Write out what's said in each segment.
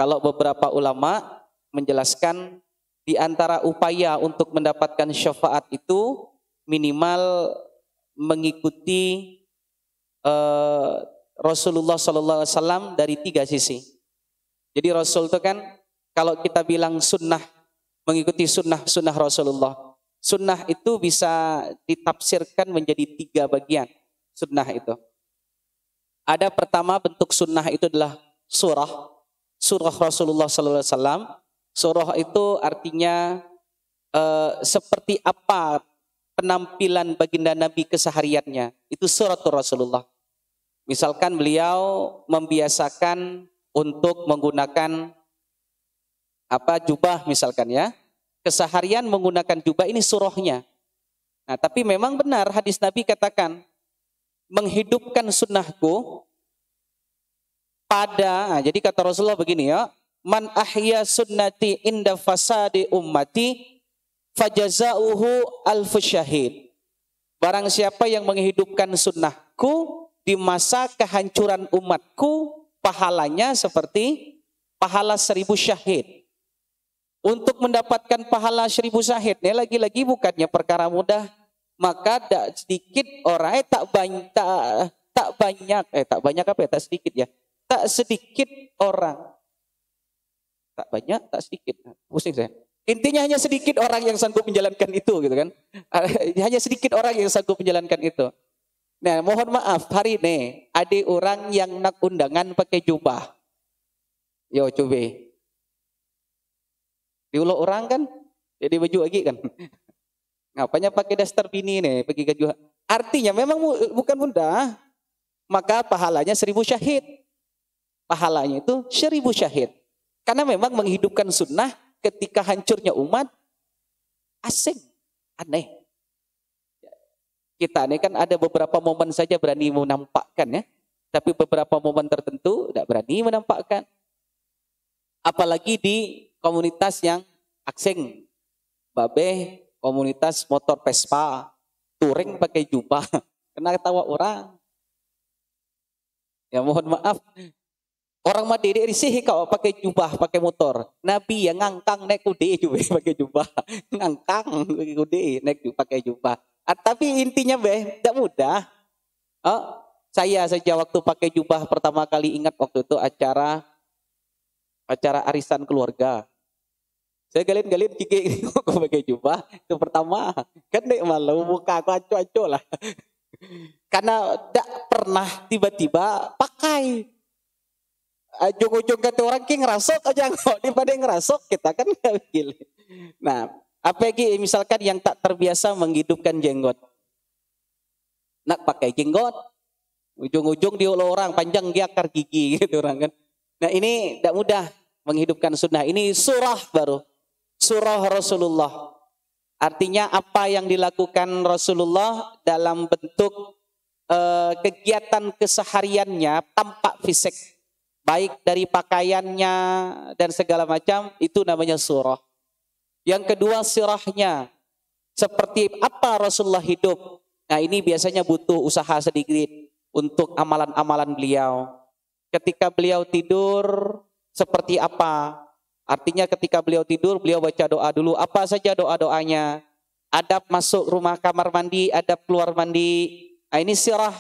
Kalau beberapa ulama menjelaskan di antara upaya untuk mendapatkan syafaat itu minimal mengikuti Rasulullah SAW dari 3 sisi. Jadi Rasul itu kan kalau kita bilang sunnah, mengikuti sunnah Rasulullah. Sunnah itu bisa ditafsirkan menjadi 3 bagian. Sunnah itu. Ada pertama bentuk sunnah itu adalah surah Rasulullah SAW. Surah itu artinya seperti apa penampilan baginda Nabi kesehariannya. Itu suratul Rasulullah. Misalkan beliau membiasakan untuk menggunakan jubah misalkan ya. Keseharian menggunakan jubah ini surahnya. Nah, tapi memang benar hadis Nabi katakan menghidupkan sunnahku jadi kata Rasulullah begini ya, man ahya sunnati inda fasadi ummati fajazauhu alfu syahid. Barang siapa yang menghidupkan sunnahku di masa kehancuran umatku, pahalanya seperti pahala 1000 syahid. Untuk mendapatkan pahala 1000 syahid, ini lagi-lagi bukannya perkara mudah. Maka tak sedikit orang, tak sedikit ya. Tak sedikit orang. Tak banyak, tak sedikit. Pusing saya. Intinya hanya sedikit orang yang sanggup menjalankan itu gitu kan. Hanya sedikit orang yang sanggup menjalankan itu. Nah, mohon maaf hari ini ada orang yang nak undangan pakai jubah. Yo coba. Diulo orang kan jadi baju lagi kan. Ngapanya pakai daster bini nih pergi ke jubah. Artinya memang bukan mudah. Maka pahalanya 1000 syahid. Pahalanya itu 1000 syahid. Karena memang menghidupkan sunnah ketika hancurnya umat asing, aneh. Kita ini kan ada beberapa momen saja berani menampakkan ya. Tapi beberapa momen tertentu tidak berani menampakkan. Apalagi di komunitas yang asing. Babe, komunitas motor Vespa, touring pakai jubah. Kena ketawa orang. Ya mohon maaf. Orang Madede risih kalau pakai jubah, pakai motor. Nabi yang ngangkang naik kude juga pakai jubah. Ngangkang pakai kude naik pakai jubah. Tapi intinya tidak mudah. Saya saja waktu pakai jubah pertama kali ingat waktu itu acara arisan keluarga. Saya galin-galin gigi pakai jubah itu pertama. Kan dek malu muka aku aco-aco lah. Karena tidak pernah tiba-tiba pakai. Ujung-ujung kata orang ki ngerasok aja kok daripada ngerasok kita kan nggak gila. Nah, apalagi misalkan yang tak terbiasa menghidupkan jenggot, nak pakai jenggot, ujung-ujung diulo orang panjang dia akar gigi gitu orang kan. Nah ini tidak mudah menghidupkan sunnah. Ini surah baru, surah Rasulullah. Artinya apa yang dilakukan Rasulullah dalam bentuk kegiatan kesehariannya tampak fisik. Baik dari pakaiannya dan segala macam, itu namanya surah. Yang kedua sirahnya. Seperti apa Rasulullah hidup. Nah ini biasanya butuh usaha sedikit untuk amalan-amalan beliau. Ketika beliau tidur, seperti apa? Artinya ketika beliau tidur, beliau baca doa dulu. Apa saja doa-doanya? Adab masuk rumah kamar mandi, adab keluar mandi. Nah ini sirah,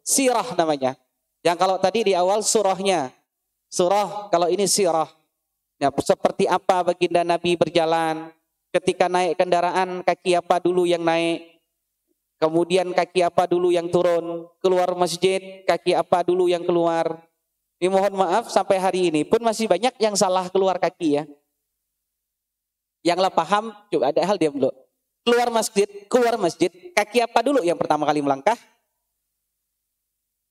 sirah namanya. Yang kalau tadi di awal surahnya. Surah, kalau ini sirah. Ya, seperti apa baginda Nabi berjalan. Ketika naik kendaraan, kaki apa dulu yang naik. Kemudian kaki apa dulu yang turun. Keluar masjid, kaki apa dulu yang keluar. Ini mohon maaf sampai hari ini pun masih banyak yang salah keluar kaki ya. Yang lah paham, coba ada hal diam dulu. Keluar masjid, kaki apa dulu yang pertama kali melangkah?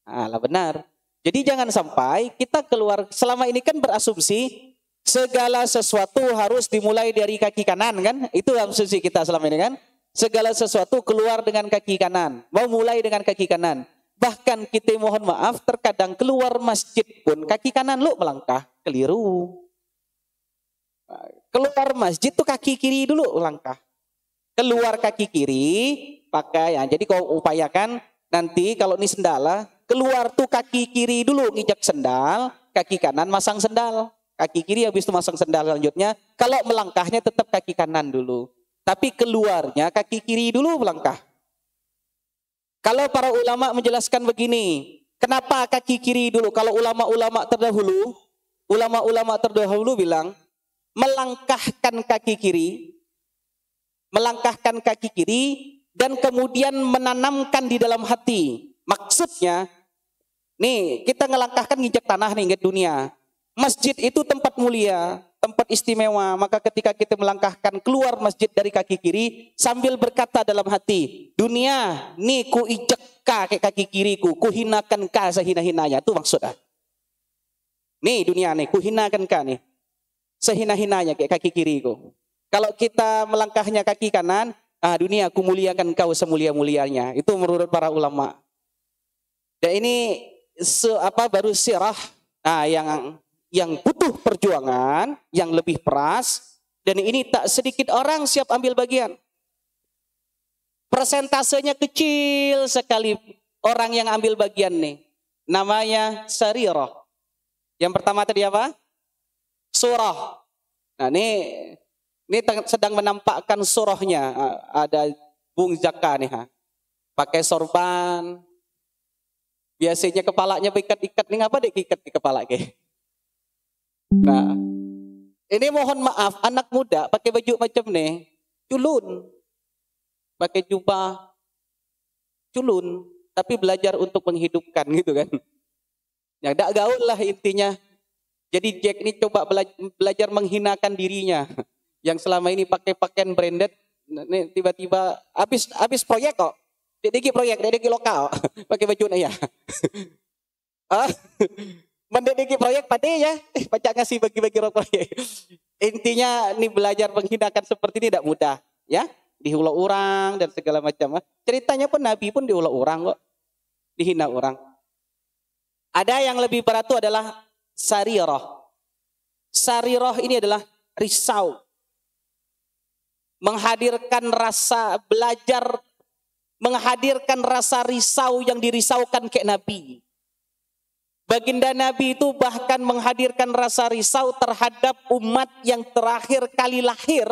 Lah benar. Jadi jangan sampai kita keluar, selama ini kan berasumsi segala sesuatu harus dimulai dari kaki kanan kan? Itu asumsi kita selama ini kan? Segala sesuatu keluar dengan kaki kanan, mau mulai dengan kaki kanan. Bahkan kita mohon maaf terkadang keluar masjid pun kaki kanan lu melangkah, keliru. Keluar masjid tuh kaki kiri dulu melangkah. Keluar kaki kiri pakai ya. Jadi kau upayakan nanti kalau ini sendala keluar tuh kaki kiri dulu nginjak sendal, kaki kanan masang sendal. Kaki kiri habis itu masang sendal selanjutnya. Kalau melangkahnya tetap kaki kanan dulu. Tapi keluarnya kaki kiri dulu melangkah. Kalau para ulama menjelaskan begini, kenapa kaki kiri dulu? Kalau ulama-ulama terdahulu bilang, melangkahkan kaki kiri, dan kemudian menanamkan di dalam hati. Maksudnya, nih kita ngelangkahkan nginjak tanah nih, nginjak dunia. Masjid itu tempat mulia, tempat istimewa. Maka ketika kita melangkahkan keluar masjid dari kaki kiri, sambil berkata dalam hati, dunia, nih ku ijek kayak kaki kiriku, ku hinakan ka sehina-hinanya. Itu maksudnya. Nih dunia nih, ku hinakan ka nih, sehina-hinanya kayak kaki kiriku. Kalau kita melangkahnya kaki kanan, dunia, ku muliakan kau semulia-mulianya. Itu menurut para ulama. Dan ini baru sirah yang butuh perjuangan, yang lebih peras, dan ini tak sedikit orang siap ambil bagian. Persentasenya kecil sekali orang yang ambil bagian nih. Namanya sarirah. Yang pertama tadi apa? Surah. Nah ini sedang menampakkan surahnya. Ada Bung Zaka nih. Pakai sorban. Biasanya kepalanya berikat-ikat. Ini ngapa diikat di kepala ke? Nah, ini mohon maaf, anak muda pakai baju macam nih, culun, pakai jubah, culun, tapi belajar untuk menghidupkan gitu kan. Ya, tak gaul lah intinya. Jadi Jack ini coba belajar menghinakan dirinya, yang selama ini pakai pakaian branded, nih tiba-tiba habis proyek kok, dedeki lokal, pakai baju ya. Mendediki proyek pada ya, pacak ngasih bagi-bagi proyek. Intinya nih belajar menghinakan seperti ini tidak mudah, ya. Diulah orang dan segala macam. Ceritanya pun Nabi pun diulah orang kok, dihina orang. Ada yang lebih berat itu adalah sarirah. Sarirah ini adalah risau, menghadirkan rasa belajar, menghadirkan rasa risau yang dirisaukan kayak Nabi. Baginda Nabi itu bahkan menghadirkan rasa risau terhadap umat yang terakhir kali lahir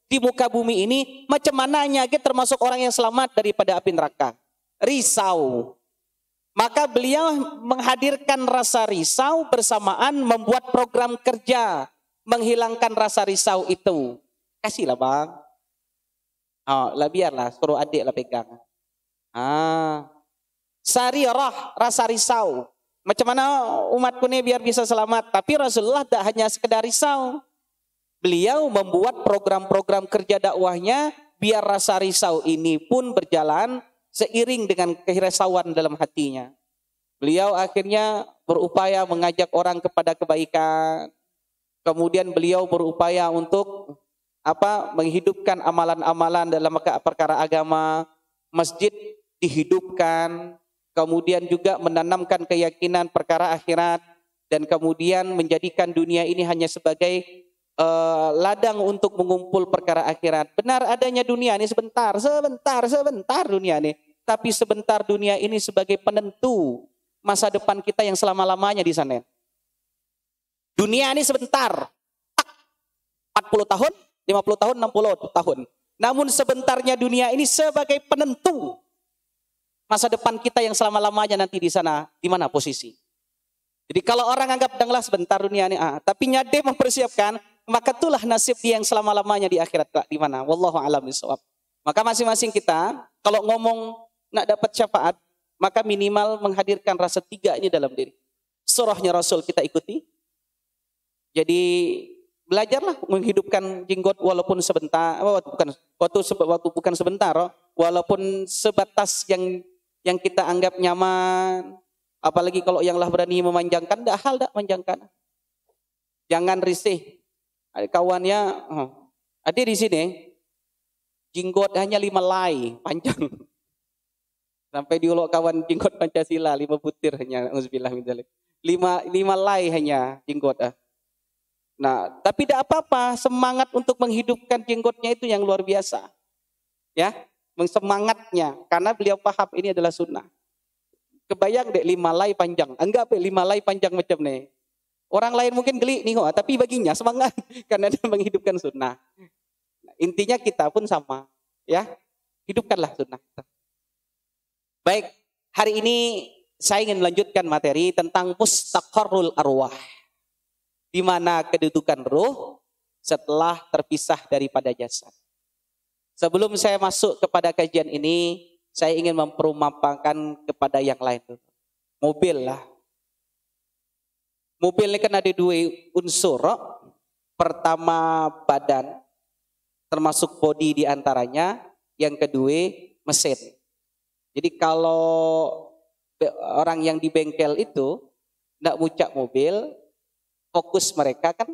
di muka bumi ini. Macam mananya kita termasuk orang yang selamat daripada api neraka. Risau. Maka beliau menghadirkan rasa risau bersamaan membuat program kerja menghilangkan rasa risau itu. Kasihlah bang. Lah biarlah, suruh adik lah pegang. Sarirah, rasa risau. Macam mana umatku ini biar bisa selamat. Tapi Rasulullah tak hanya sekedar risau. Beliau membuat program-program kerja dakwahnya biar rasa risau ini pun berjalan seiring dengan kerisauan dalam hatinya. Beliau akhirnya berupaya mengajak orang kepada kebaikan. Kemudian beliau berupaya untuk menghidupkan amalan-amalan dalam perkara agama. Masjid dihidupkan. Kemudian juga menanamkan keyakinan perkara akhirat, dan kemudian menjadikan dunia ini hanya sebagai ladang untuk mengumpul perkara akhirat. Benar adanya dunia ini sebentar dunia ini, tapi sebentar dunia ini sebagai penentu masa depan kita yang selama-lamanya di sana. Dunia ini sebentar, 40 tahun, 50 tahun, 60 tahun. Namun sebentarnya dunia ini sebagai penentu masa depan kita yang selama-lamanya nanti di sana, di mana posisi. Jadi kalau orang anggap danglah sebentar dunia ini, tapi nyade mempersiapkan, maka itulah nasib dia yang selama-lamanya di akhirat di mana. Wallahu a'lam bishawab. Maka masing-masing kita kalau ngomong nak dapat syafaat, maka minimal menghadirkan rasa 3 ini dalam diri. Surahnya Rasul kita ikuti. Jadi belajarlah menghidupkan jenggot walaupun sebentar, bukan sebentar, walaupun sebatas yang kita anggap nyaman. Apalagi kalau yang lah berani memanjangkan, dak manjangkan. Jangan risih. Ada kawannya, ada di sini, jenggot hanya 5 helai panjang. Sampai diulok kawan jenggot Pancasila 5 butir hanya. Auzubillah min dzalik. 5 helai hanya jenggot. Nah, tapi tidak apa-apa, semangat untuk menghidupkan jenggotnya itu yang luar biasa. Ya, semangatnya, karena beliau paham ini adalah sunnah. Kebayang dek 5 lay panjang. Anggap 5 lay panjang macam nih. Orang lain mungkin geli nih, tapi baginya semangat karena dia menghidupkan sunnah. Intinya kita pun sama, ya. Hidupkanlah sunnah. Baik, hari ini saya ingin melanjutkan materi tentang mustaqarrul arwah. Di mana kedudukan ruh setelah terpisah daripada jasad. Sebelum saya masuk kepada kajian ini, saya ingin memperumpamakan kepada yang lain. Mobil lah. Mobil ini kan ada 2 unsur. Pertama badan, termasuk bodi di antaranya. Yang kedua mesin. Jadi kalau orang yang di bengkel itu tidak mucak mobil, fokus mereka kan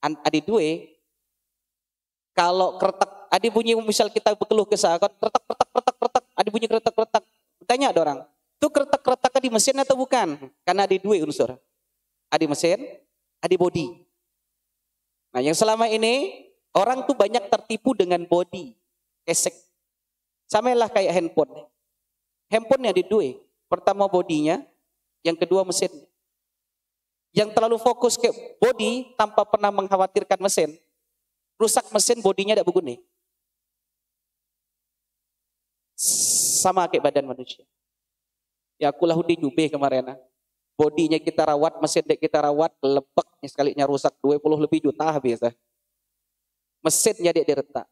ada 2. Kalau kretek, ada bunyi misal kita berkeluh kesah, kretek, ada bunyi kretek. Tanya ada orang, itu kretek di mesin atau bukan? Karena ada 2 unsur. Ada mesin, ada bodi. Nah yang selama ini, orang tuh banyak tertipu dengan bodi. Esek. Samalah kayak handphone. Handphonenya ada 2. Pertama bodinya, yang kedua mesin. Yang terlalu fokus ke bodi tanpa pernah mengkhawatirkan mesin. Rusak mesin, bodinya tidak berguna. Sama kayak badan manusia. Ya akulah udah jubeh kemarin. Bodinya kita rawat, mesin kita rawat, lepeknya sekalinya rusak 20 lebih juta habis. Mesinnya dia diretak.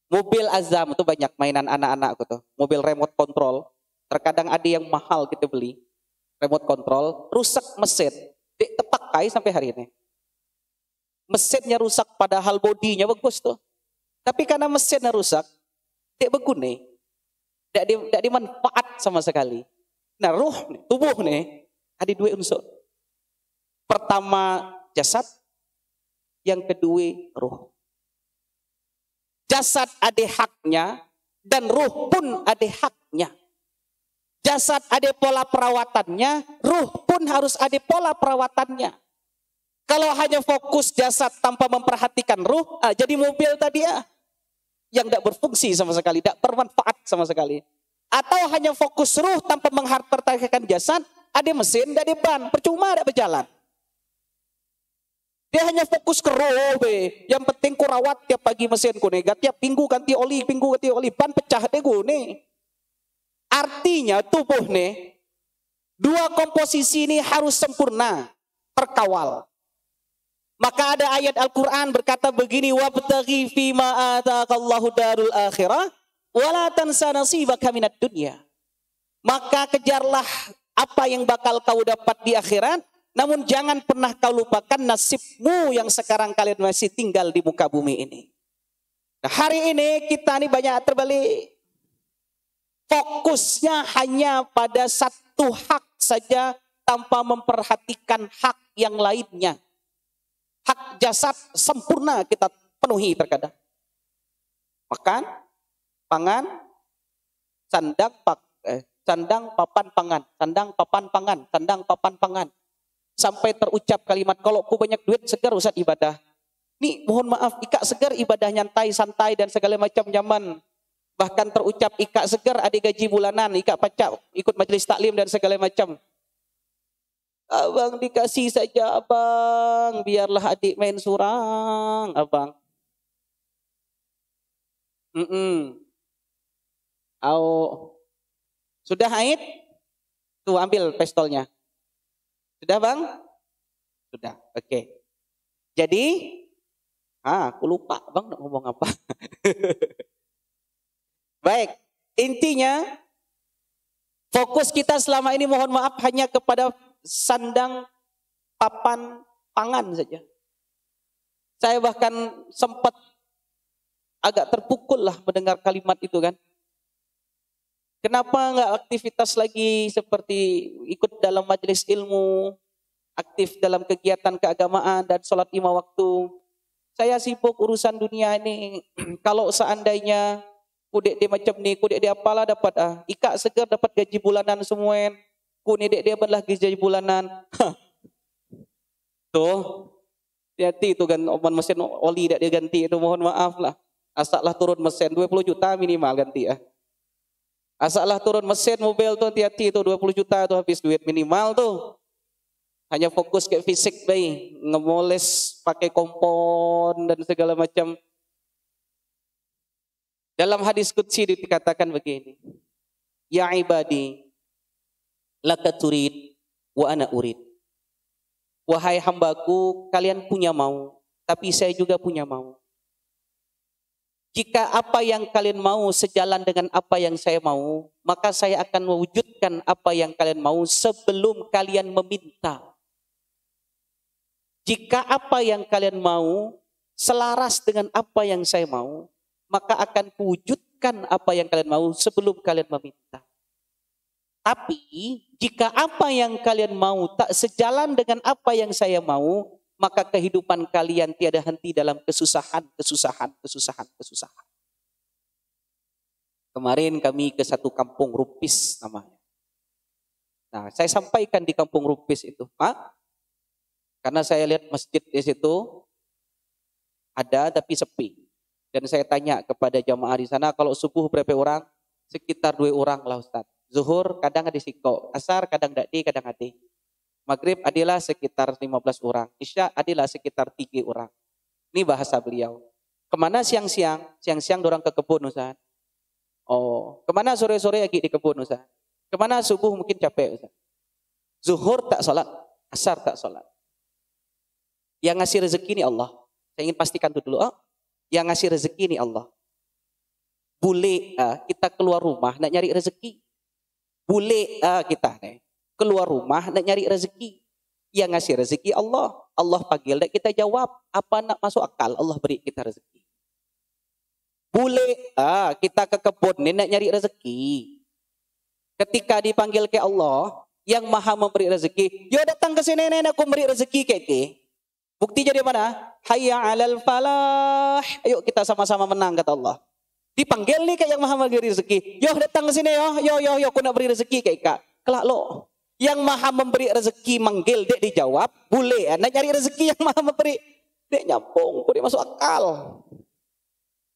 Mobil Azam itu banyak mainan anak-anakku tuh. Mobil remote control. Terkadang ada yang mahal kita beli. Remote control. Rusak mesin. Dia terpakai sampai hari ini. Mesinnya rusak padahal bodinya bagus tuh. Tapi karena mesinnya rusak. Dia berguna. Tidak dimanfaat sama sekali. Nah ruh, tubuh nih. Ada 2 unsur. Pertama jasad. Yang kedua ruh. Jasad ada haknya dan ruh pun ada haknya. Jasad ada pola perawatannya, ruh pun harus ada pola perawatannya. Kalau hanya fokus jasad tanpa memperhatikan ruh, jadi mobil tadi yang tidak berfungsi sama sekali, tidak bermanfaat sama sekali. Atau hanya fokus ruh tanpa memperhatikan jasad, ada mesin, ada ban, percuma tidak berjalan. Dia hanya fokus ke roh, yang penting ku rawat tiap pagi mesinku nih, tiap minggu ganti oli, ban pecah deh gue nih. Artinya tubuh nih, 2 komposisi ini harus sempurna, terkawal. Maka ada ayat Al-Quran berkata begini, wabtaghi fima ataqallahu darul akhirah, wala tansa nasibaka minad dunya. Maka kejarlah apa yang bakal kau dapat di akhirat, namun jangan pernah kau lupakan nasibmu yang sekarang kalian masih tinggal di muka bumi ini. Nah, hari ini kita ini banyak terbalik. Fokusnya hanya pada satu hak saja tanpa memperhatikan hak yang lainnya. Hak jasad sempurna kita penuhi terkadang. Makan, pangan, sandang, papan, pangan. Sandang, papan, pangan. Sandang, papan, pangan. Sampai terucap kalimat, kalau ku banyak duit segar usah ibadah. Nih mohon maaf, ika segar ibadah nyantai, santai dan segala macam nyaman. Bahkan terucap ika segar ada gaji bulanan, ika pacak, ikut majelis taklim dan segala macam. Abang dikasih saja abang, biarlah adik main surang abang. Sudah haid? Tuh ambil pistolnya. Sudah bang? Sudah, oke. Jadi, aku lupa bang nak ngomong apa. Baik, intinya fokus kita selama ini mohon maaf hanya kepada sandang, papan, pangan saja. Saya bahkan sempat agak terpukul lah mendengar kalimat itu kan. Kenapa enggak aktivitas lagi seperti ikut dalam majelis ilmu, aktif dalam kegiatan keagamaan dan sholat 5 waktu. Saya sibuk urusan dunia ini. Kalau seandainya kudek dia macam ni, kudek dia apalah dapat Ika segar dapat gaji bulanan semua. Kudek dia belah gaji bulanan. Tuh, hati itu kan mesin oli tidak dia ganti itu mohon maaf lah. Asallah turun mesin 20 juta minimal ganti . Asalnya turun mesin mobil tuh hati-hati tuh 20 juta tuh habis duit minimal tuh. Hanya fokus ke fisik bayi, ngemoles pakai kompon dan segala macam. Dalam hadis qudsi dikatakan begini. Ya ibadi, laka turid wa ana urid. Wahai hambaku, kalian punya mau, tapi saya juga punya mau. Jika apa yang kalian mau sejalan dengan apa yang saya mau, maka saya akan mewujudkan apa yang kalian mau sebelum kalian meminta. Jika apa yang kalian mau selaras dengan apa yang saya mau, maka akan kuwujudkan apa yang kalian mau sebelum kalian meminta. Tapi jika apa yang kalian mau tak sejalan dengan apa yang saya mau, maka kehidupan kalian tiada henti dalam kesusahan. Kemarin kami ke satu kampung Rupis namanya. Nah, saya sampaikan di kampung Rupis itu, karena saya lihat masjid di situ ada tapi sepi. Dan saya tanya kepada jamaah di sana, kalau subuh berapa orang? Sekitar 2 orang lah Ustaz. Zuhur kadang ada siko, asar kadang dadi, kadang ade. Maghrib adalah sekitar 15 orang. Isya adalah sekitar 3 orang. Ini bahasa beliau. Kemana siang-siang? Siang-siang dorang ke kebun Ustaz. Oh, kemana sore-sore lagi di kebun Ustaz? Kemana subuh mungkin capek Ustaz? Zuhur tak sholat, asar tak sholat. Yang ngasih rezeki ini Allah. Saya ingin pastikan itu dulu. Yang ngasih rezeki ini Allah. Boleh kita keluar rumah nak nyari rezeki. Boleh kita keluar rumah nak nyari rezeki. Yang ngasih rezeki Allah. Allah panggil dan kita jawab. Apa nak masuk akal Allah beri kita rezeki. Boleh kita ke kebun ni nak nyari rezeki. Ketika dipanggil ke Allah yang maha memberi rezeki. Yo datang ke sini nak aku beri rezeki ke. Buktinya di mana? Hayya 'alal falah. Ayo kita sama-sama menang kata Allah. Dipanggil nih kayak yang maha memberi rezeki. Yo datang ke sini yo aku nak beri rezeki kayak kak. Kelak lo. Yang maha memberi rezeki manggil dek dijawab. Boleh nak cari rezeki yang maha memberi. Dek nyambung. Boleh masuk akal.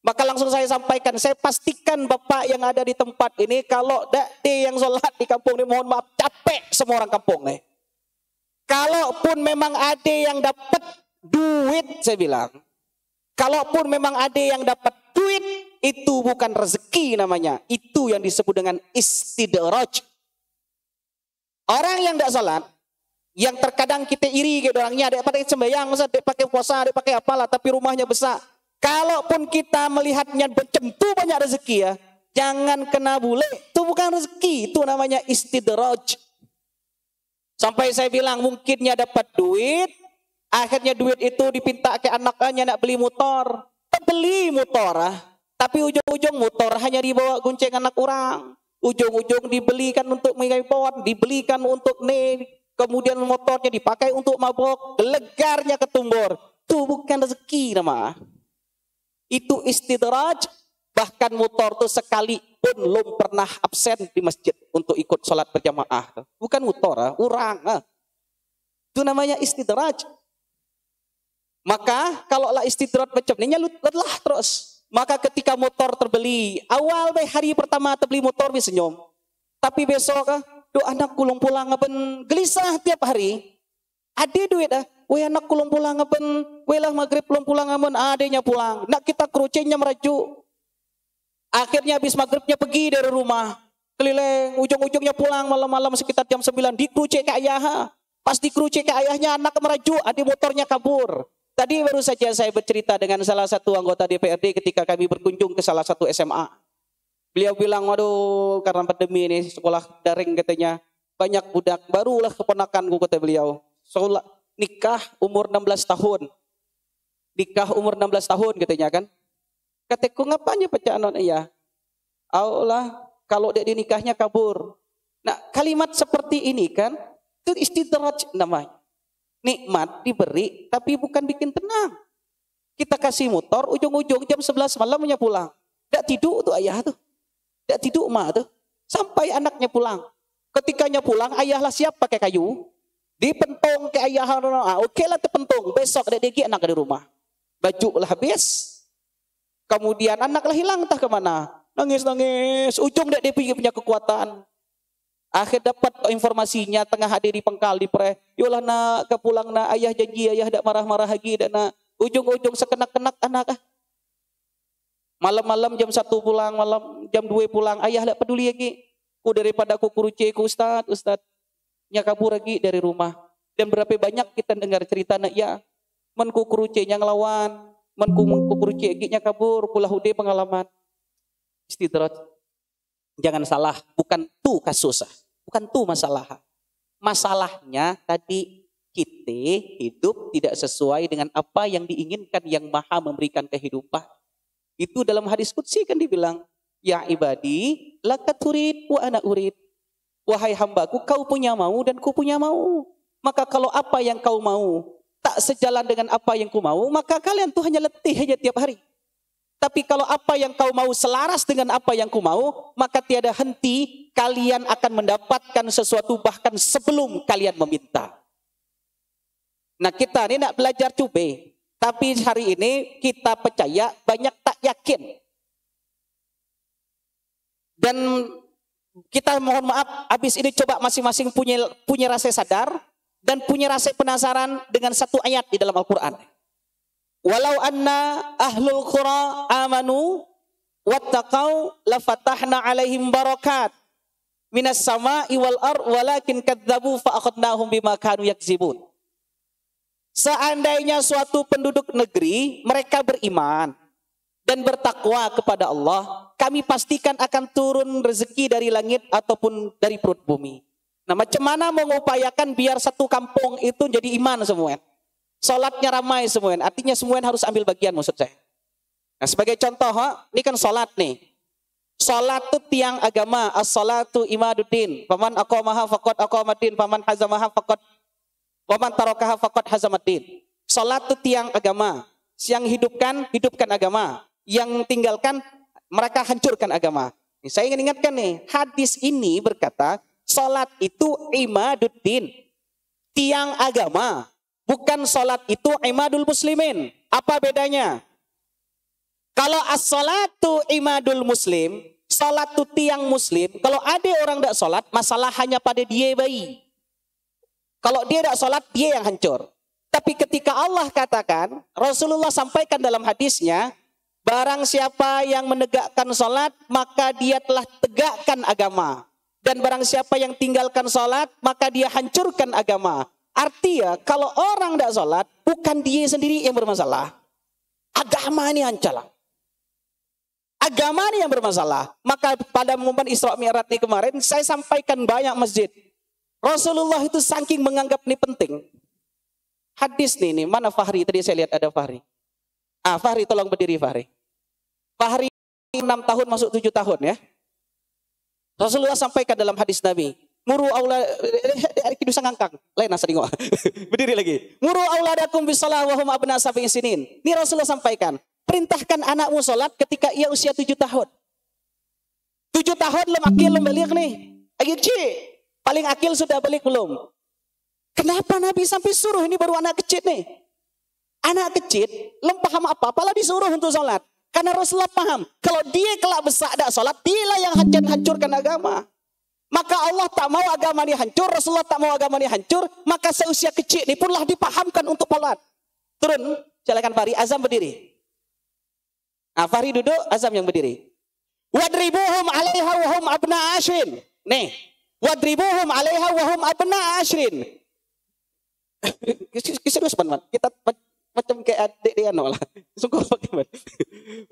Maka langsung saya sampaikan. Saya pastikan bapak yang ada di tempat ini. Kalau dek yang sholat di kampung ini mohon maaf. Capek semua orang kampung nih. Kalaupun memang ada yang dapat duit, saya bilang. Kalaupun memang ada yang dapat duit, itu bukan rezeki namanya. Itu yang disebut dengan istidraj. Orang yang tidak salat, yang terkadang kita iri ke orangnya, dia pakai sembahyang, dia pakai puasa, dia pakai apalah, tapi rumahnya besar. Kalaupun kita melihatnya macam itu banyak rezeki ya, jangan kena bule. Itu bukan rezeki, itu namanya istidraj. Sampai saya bilang mungkinnya dapat duit, akhirnya duit itu dipinta ke anaknya nak beli motor. Beli motor tapi ujung-ujung motor hanya dibawa gonceng anak orang. Ujung-ujung dibelikan untuk mengipon, dibelikan untuk kemudian motornya dipakai untuk mabok, gelegarnya ketumbur. Itu bukan rezeki nama. Itu istidraj. Bahkan motor itu sekalipun belum pernah absen di masjid untuk ikut sholat berjamaah. Bukan motor, orang. Itu namanya istidraj. Maka kalau lah istidraj macam ini, lelah terus. Maka ketika motor terbeli, awal hari pertama terbeli motor bisa senyum. Tapi besok, anak kulung pulang ngapen gelisah tiap hari. Ada duit weh anak kulung pulang ngapen, weh lah maghrib kulung pulang ngapen, adanya pulang. Nak kita kerucenya merajuk. Akhirnya habis maghribnya pergi dari rumah. Keliling, ujung-ujungnya pulang malam-malam sekitar jam 9. Dikerucek ke ayah. Pas dikerucek ke ayahnya anak merajuk, adik motornya kabur. Tadi baru saja saya bercerita dengan salah satu anggota DPRD ketika kami berkunjung ke salah satu SMA. Beliau bilang, waduh karena pandemi ini sekolah daring katanya. Banyak budak, barulah keponakanku kata beliau. Sekolah, nikah umur 16 tahun. Nikah umur 16 tahun katanya kan. Kataku ngapanya pecah anon iya. Allah kalau dia dinikahnya kabur. Nah kalimat seperti ini kan itu istidraj namanya. Nikmat diberi tapi bukan bikin tenang. Kita kasih motor ujung-ujung jam 11 malamnya pulang. Tidak tidur tuh ayah tuh. Tidak tidur emak tuh. Sampai anaknya pulang. Ketikanya pulang ayahlah siap pakai kayu. Dipentong ke ayah. Oke lah terpentung. Besok dia pergi anak di rumah. Baju lah habis. Kemudian anaklah hilang entah kemana. Nangis-nangis. Ujung dia punya kekuatan. Akhir dapat informasinya tengah hadir di pengkal di pre. Yolah nak ke pulang nak, ayah janji ayah dak marah-marah lagi dak nak. Ujung-ujung sekenak-kenak anak. Malam-malam jam 1 pulang, malam jam 2 pulang, ayah dak peduli lagi. Daripada aku kuruce ku ustaz. Nya kabur lagi dari rumah. Dan berapa banyak kita dengar cerita nak ya. Men ku kuruce nya ngelawan, men ku kuruce lagi nya kabur, kula hude pengalaman. Istidrat. Jangan salah, bukan tu kasusah. Bukan tu masalah. Masalahnya tadi kita hidup tidak sesuai dengan apa yang diinginkan yang maha memberikan kehidupan. Itu dalam hadis qudsi kan dibilang, ya ibadi, laka turid wa ana urid. Wahai hambaku, kau punya mau dan ku punya mau. Maka kalau apa yang kau mau tak sejalan dengan apa yang ku mau, maka kalian tuh hanya letih aja tiap hari. Tapi kalau apa yang kau mau selaras dengan apa yang ku mau, maka tiada henti kalian akan mendapatkan sesuatu bahkan sebelum kalian meminta. Nah kita ini nak belajar cube, tapi hari ini kita percaya banyak tak yakin. Dan kita mohon maaf, habis ini coba masing-masing punya rasa sadar dan punya rasa penasaran dengan satu ayat di dalam Al-Quran. Walau anna ahlul qura amanu wattaqau lafatahna alaihim barakat minas sama'i wal ard walakin kadzabu fa akhadnahum bima kanu yakzibun. Seandainya suatu penduduk negeri mereka beriman dan bertakwa kepada Allah, kami pastikan akan turun rezeki dari langit ataupun dari perut bumi. Nah, macam mana mengupayakan biar satu kampung itu jadi iman semua? Salatnya ramai semua, artinya semua harus ambil bagian maksud saya. Nah, sebagai contoh, ini kan salat nih. Salat itu tiang agama, as-salatu imaduddin. Faman aqamaha faqad aqamaddin, faman hazamaha faqad waman tarakaha faqad hazamaddin. Salat itu tiang agama. Yang hidupkan agama. Yang tinggalkan mereka hancurkan agama. Saya ingin ingatkan nih, hadis ini berkata, salat itu imaduddin, tiang agama. Bukan salat itu imadul muslimin. Apa bedanya? Kalau as-salatu imadul muslim, salat itu tiang muslim. Kalau ada orang tidak salat, masalah hanya pada dia bayi. Kalau dia tidak salat, dia yang hancur. Tapi ketika Allah katakan, Rasulullah sampaikan dalam hadisnya, barang siapa yang menegakkan salat, maka dia telah tegakkan agama. Dan barang siapa yang tinggalkan salat, maka dia hancurkan agama. Artinya kalau orang tidak sholat, bukan dia sendiri yang bermasalah. Agama ini hancur. Agama ini yang bermasalah. Maka pada momen Isra Mi'raj ini kemarin, saya sampaikan banyak masjid. Rasulullah itu saking menganggap ini penting. Hadis nih, mana Fahri? Tadi saya lihat ada Fahri. Fahri tolong berdiri Fahri. Fahri 6 tahun masuk 7 tahun ya. Rasulullah sampaikan dalam hadis Nabi. Muru aulad kidu sangangkang lain asari ngok. Berdiri lagi. Muru auladakum bisalah wa hum abna sab'in sinin. Ini Rasulullah sampaikan, perintahkan anakmu salat ketika ia usia 7 tahun. 7 tahun belum akil belum balik nih. Lagi kecil. Paling akil sudah balik belum? Kenapa Nabi sampai suruh ini baru anak kecil nih? Anak kecil belum paham apa-apa lah disuruh untuk salat. Karena Rasulullah paham, kalau dia kelak besar tidak salat, dialah yang hancurkan agama. Maka Allah tak mau agama ini hancur, Rasulullah tak mau agama ini hancur, maka seusia kecil ini punlah dipahamkan untuk salat. Turun, silakan Fahri, Azam berdiri. Fahri duduk, Azam yang berdiri. Wadribuhum 'alaiha wa hum abna ashrin. Nih, wadribuhum 'alaiha wa hum abna ashrin. Serius teman, kita macam kayak adik dia lah. Sungguh bagaimana?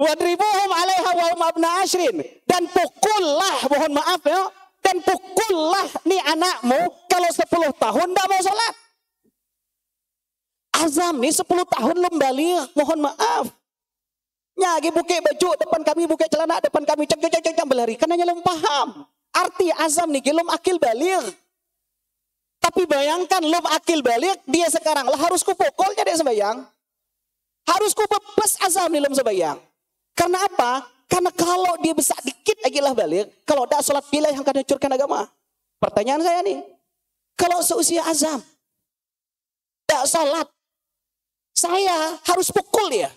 Wadribuhum 'alaiha wa hum abna ashrin. Dan pukullah, mohon maaf ya. Dan pukullah nih anakmu kalau 10 tahun tidak mau sholat. Azam nih 10 tahun belum balik, mohon maaf. Nyagi buke baju depan kami, buke celana depan kami, cek berlari. Karena belum paham. Arti azam nih belum akil balik. Tapi bayangkan belum akil balik, dia sekarang lah harus kupukul jadi sembayang. Harus kupepes azam nih belum sembayang. Karena apa? Karena kalau dia besar dikit lagi lah balik, kalau tidak sholat bila yang akan hancurkan agama. Pertanyaan saya nih, kalau seusia azam, tidak sholat, saya harus pukul dia.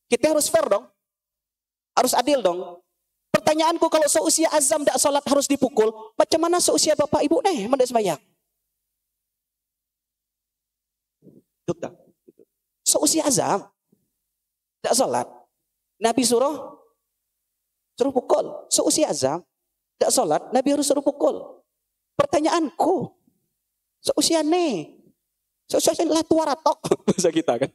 Kita harus fair dong, harus adil dong. Pertanyaanku, kalau seusia azam tidak sholat harus dipukul, macam mana seusia bapak ibu nih mendak sembahyang? Dokter. Seusia azam tidak sholat, Nabi suruh pukul. Seusia azam tidak sholat, Nabi harus suruh pukul. Pertanyaanku, seusia lah tua ratok bahasa kita kan.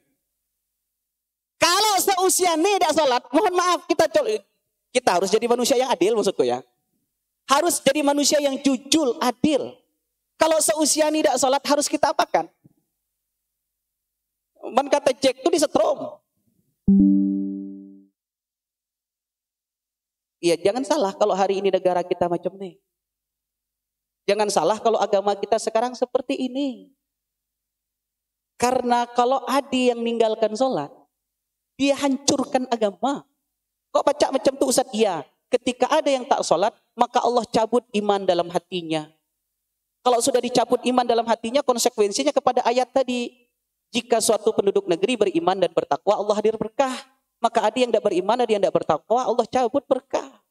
Kalau seusia tidak sholat, mohon maaf kita harus jadi manusia yang adil maksudku ya. Harus jadi manusia yang jujur, adil. Kalau seusia tidak sholat harus kita apakan? Man kata Jack itu disetrum. Iya, jangan salah kalau hari ini negara kita macam ini. Jangan salah kalau agama kita sekarang seperti ini. Karena kalau Adi yang meninggalkan sholat, dia hancurkan agama. Kok baca macam itu Ustaz? Iya. Ketika ada yang tak sholat, maka Allah cabut iman dalam hatinya. Kalau sudah dicabut iman dalam hatinya, konsekuensinya kepada ayat tadi. Jika suatu penduduk negeri beriman dan bertakwa, Allah hadir berkah. Maka ada yang tidak beriman, ada yang tidak bertakwa, Allah cabut berkah.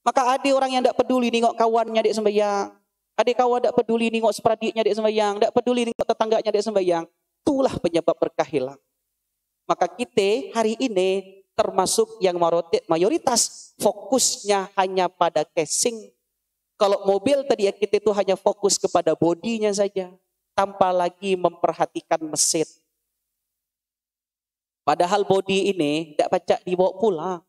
Maka ada orang yang tidak peduli nengok kawannya dia sembahyang. Ada kawan tidak peduli nengok seperadiknya dia sembahyang. Tidak peduli nengok tetangganya dia sembahyang. Itulah penyebab berkah hilang. Maka kita hari ini termasuk yang mayoritas fokusnya hanya pada casing. Kalau mobil tadi kita itu hanya fokus kepada bodinya saja. Tanpa lagi memperhatikan mesin. Padahal body ini tidak baca dibawa pulang.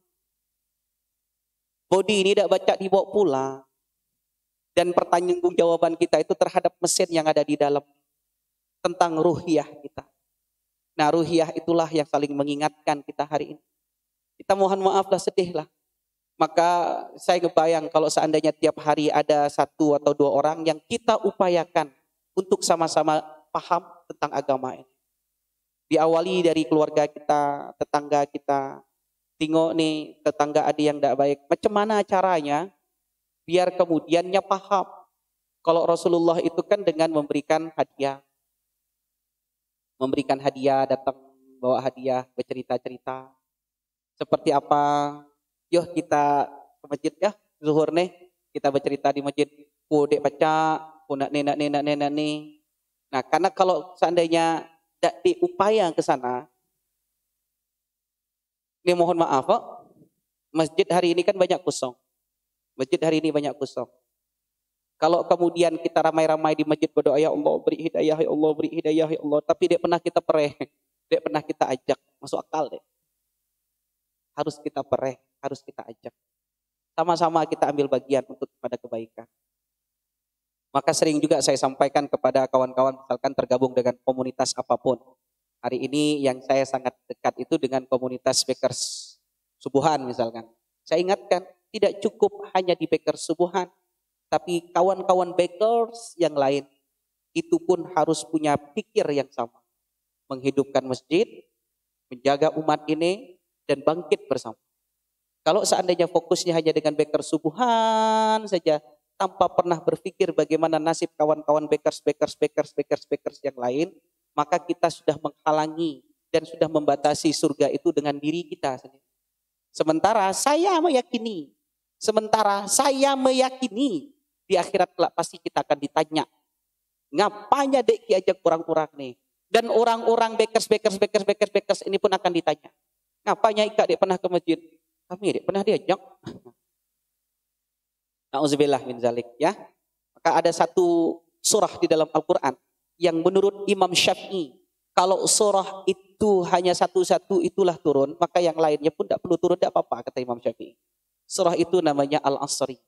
Body ini tidak baca dibawa pulang. Dan pertanyaan jawaban kita itu terhadap mesin yang ada di dalam. Tentang ruhiyah kita. Nah ruhiyah itulah yang saling mengingatkan kita hari ini. Kita mohon maaflah, sedihlah. Maka saya kebayang kalau seandainya tiap hari ada 1 atau 2 orang yang kita upayakan untuk sama-sama paham tentang agama ini. Diawali dari keluarga kita, tetangga kita. Tengok nih tetangga ada yang tidak baik. Macam mana caranya biar kemudiannya paham. Kalau Rasulullah itu kan dengan memberikan hadiah. Memberikan hadiah, datang bawa hadiah, bercerita-cerita. Seperti apa? Yuk kita ke masjid ya, zuhur nih. Kita bercerita di masjid. Dek pacak. Nak nenek nih. Nah, karena kalau seandainya tidak diupaya ke sana, ini mohon maaf, masjid hari ini kan banyak kosong. Masjid hari ini banyak kosong. Kalau kemudian kita ramai-ramai di masjid berdoa, ya Allah beri hidayah, ya Allah beri hidayah, ya Allah. Tapi dia pernah kita pereh, dia pernah kita ajak, masuk akal deh. Harus kita pereh, harus kita ajak. Sama-sama kita ambil bagian untuk pada kebaikan. Maka sering juga saya sampaikan kepada kawan-kawan misalkan tergabung dengan komunitas apapun. Hari ini yang saya sangat dekat itu dengan komunitas bakers subuhan misalkan. Saya ingatkan tidak cukup hanya di bakers subuhan. Tapi kawan-kawan bakers yang lain itu pun harus punya pikir yang sama. Menghidupkan masjid, menjaga umat ini dan bangkit bersama. Kalau seandainya fokusnya hanya dengan bakers subuhan saja, tanpa pernah berpikir bagaimana nasib kawan-kawan bakers yang lain, maka kita sudah menghalangi dan sudah membatasi surga itu dengan diri kita sendiri. Sementara saya meyakini di akhirat kelak pasti kita akan ditanya, ngapanya dek diajak orang-orang nih? Dan orang-orang bakers ini pun akan ditanya, ngapanya Ika dek pernah ke masjid? Kami dek pernah diajak. Na'udzubillah min zalik ya. Maka ada satu surah di dalam Al-Quran yang menurut Imam Syafi'i, kalau surah itu hanya satu-satu itulah turun, maka yang lainnya pun tidak perlu turun, tidak apa-apa kata Imam Syafi'i. Surah itu namanya Al-Asri.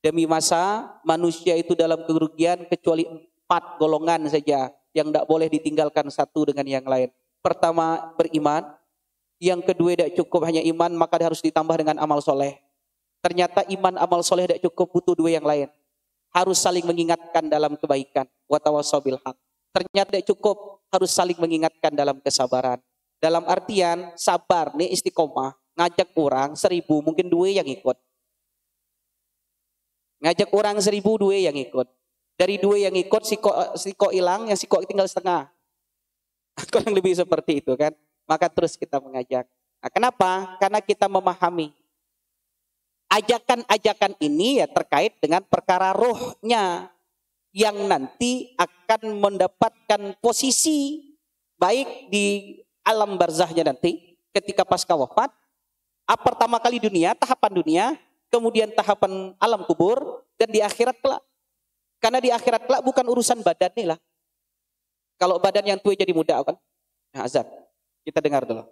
Demi masa manusia itu dalam kerugian kecuali 4 golongan saja yang tidak boleh ditinggalkan satu dengan yang lain. Pertama beriman, yang kedua tidak cukup hanya iman, maka harus ditambah dengan amal soleh. Ternyata iman amal soleh tidak cukup, butuh 2 yang lain. Harus saling mengingatkan dalam kebaikan. Wa tawassaw bil haq. Ternyata tidak cukup, harus saling mengingatkan dalam kesabaran. Dalam artian sabar nih istiqomah. Ngajak orang 1000 mungkin 2 yang ikut. Ngajak orang 1000 2 yang ikut. Dari 2 yang ikut siko hilang, yang siko tinggal setengah. Kurang lebih seperti itu kan. Maka terus kita mengajak. Nah, kenapa? Karena kita memahami ajakan-ajakan ini ya terkait dengan perkara rohnya yang nanti akan mendapatkan posisi baik di alam barzahnya nanti ketika pasca wafat, pertama kali dunia, tahapan dunia, kemudian tahapan alam kubur, dan di akhirat kelak. Karena di akhirat kelak bukan urusan badan nih lah. Kalau badan yang tua jadi muda kan. Nah, azan. Kita dengar dulu.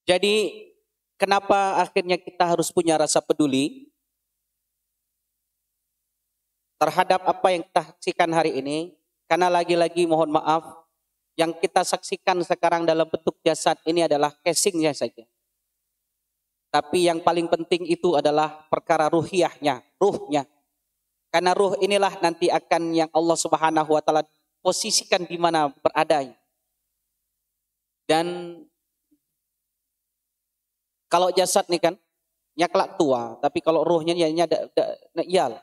Jadi kenapa akhirnya kita harus punya rasa peduli terhadap apa yang kita saksikan hari ini? Karena lagi-lagi mohon maaf, yang kita saksikan sekarang dalam bentuk jasad ini adalah casingnya saja. Tapi yang paling penting itu adalah perkara ruhiyahnya, ruhnya. Karena ruh inilah nanti akan yang Allah Subhanahu wa taala posisikan di mana beradanya. Dan kalau jasad nih kan nyaklak tua, tapi kalau ruhnya ada iyal.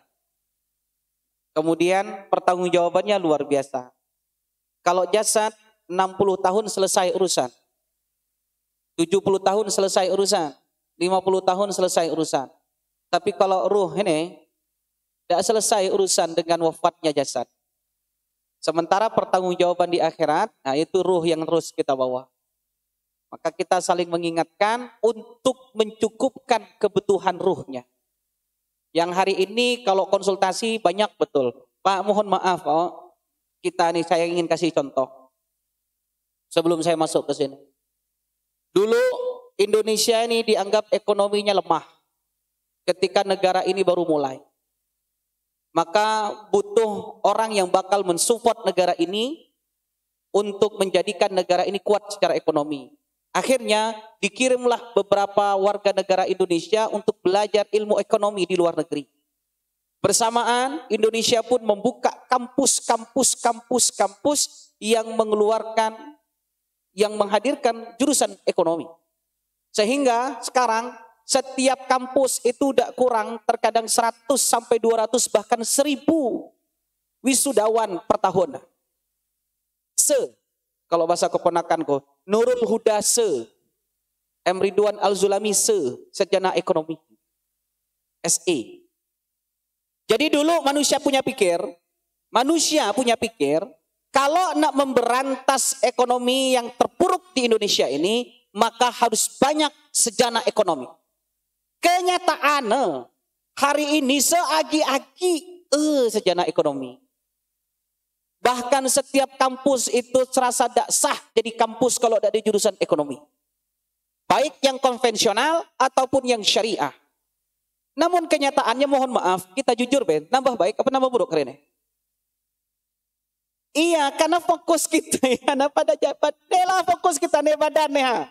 Kemudian pertanggungjawabannya luar biasa. Kalau jasad 60 tahun selesai urusan. 70 tahun selesai urusan. 50 tahun selesai urusan. Tapi kalau ruh ini tidak selesai urusan dengan wafatnya jasad. Sementara pertanggungjawaban di akhirat, nah itu ruh yang terus kita bawa. Maka kita saling mengingatkan untuk mencukupkan kebutuhan ruhnya. Yang hari ini kalau konsultasi banyak betul. Pak mohon maaf, kita nih saya ingin kasih contoh. Sebelum saya masuk ke sini. Dulu Indonesia ini dianggap ekonominya lemah. Ketika negara ini baru mulai. Maka butuh orang yang bakal mensupport negara ini untuk menjadikan negara ini kuat secara ekonomi. Akhirnya dikirimlah beberapa warga negara Indonesia untuk belajar ilmu ekonomi di luar negeri. Bersamaan Indonesia pun membuka kampus yang mengeluarkan, yang menghadirkan jurusan ekonomi. Sehingga sekarang setiap kampus itu tidak kurang terkadang 100 sampai 200 bahkan 1000 wisudawan per tahun. Kalau bahasa keponakanku, Nurul Huda M. Ridwan Al-Zulami Sarjana Ekonomi. SE. Jadi dulu manusia punya pikir, kalau nak memberantas ekonomi yang terpuruk di Indonesia ini, maka harus banyak sarjana ekonomi. Kenyataan hari ini seagi-agi sarjana ekonomi. Bahkan setiap kampus itu serasa tidak sah jadi kampus kalau tidak ada jurusan ekonomi. Baik yang konvensional ataupun yang syariah. Namun kenyataannya mohon maaf, kita jujur Ben, nambah baik apa nambah buruk hari ini? Iya, karena fokus kita ya, pada jabat. Inilah fokus kita nih badannya.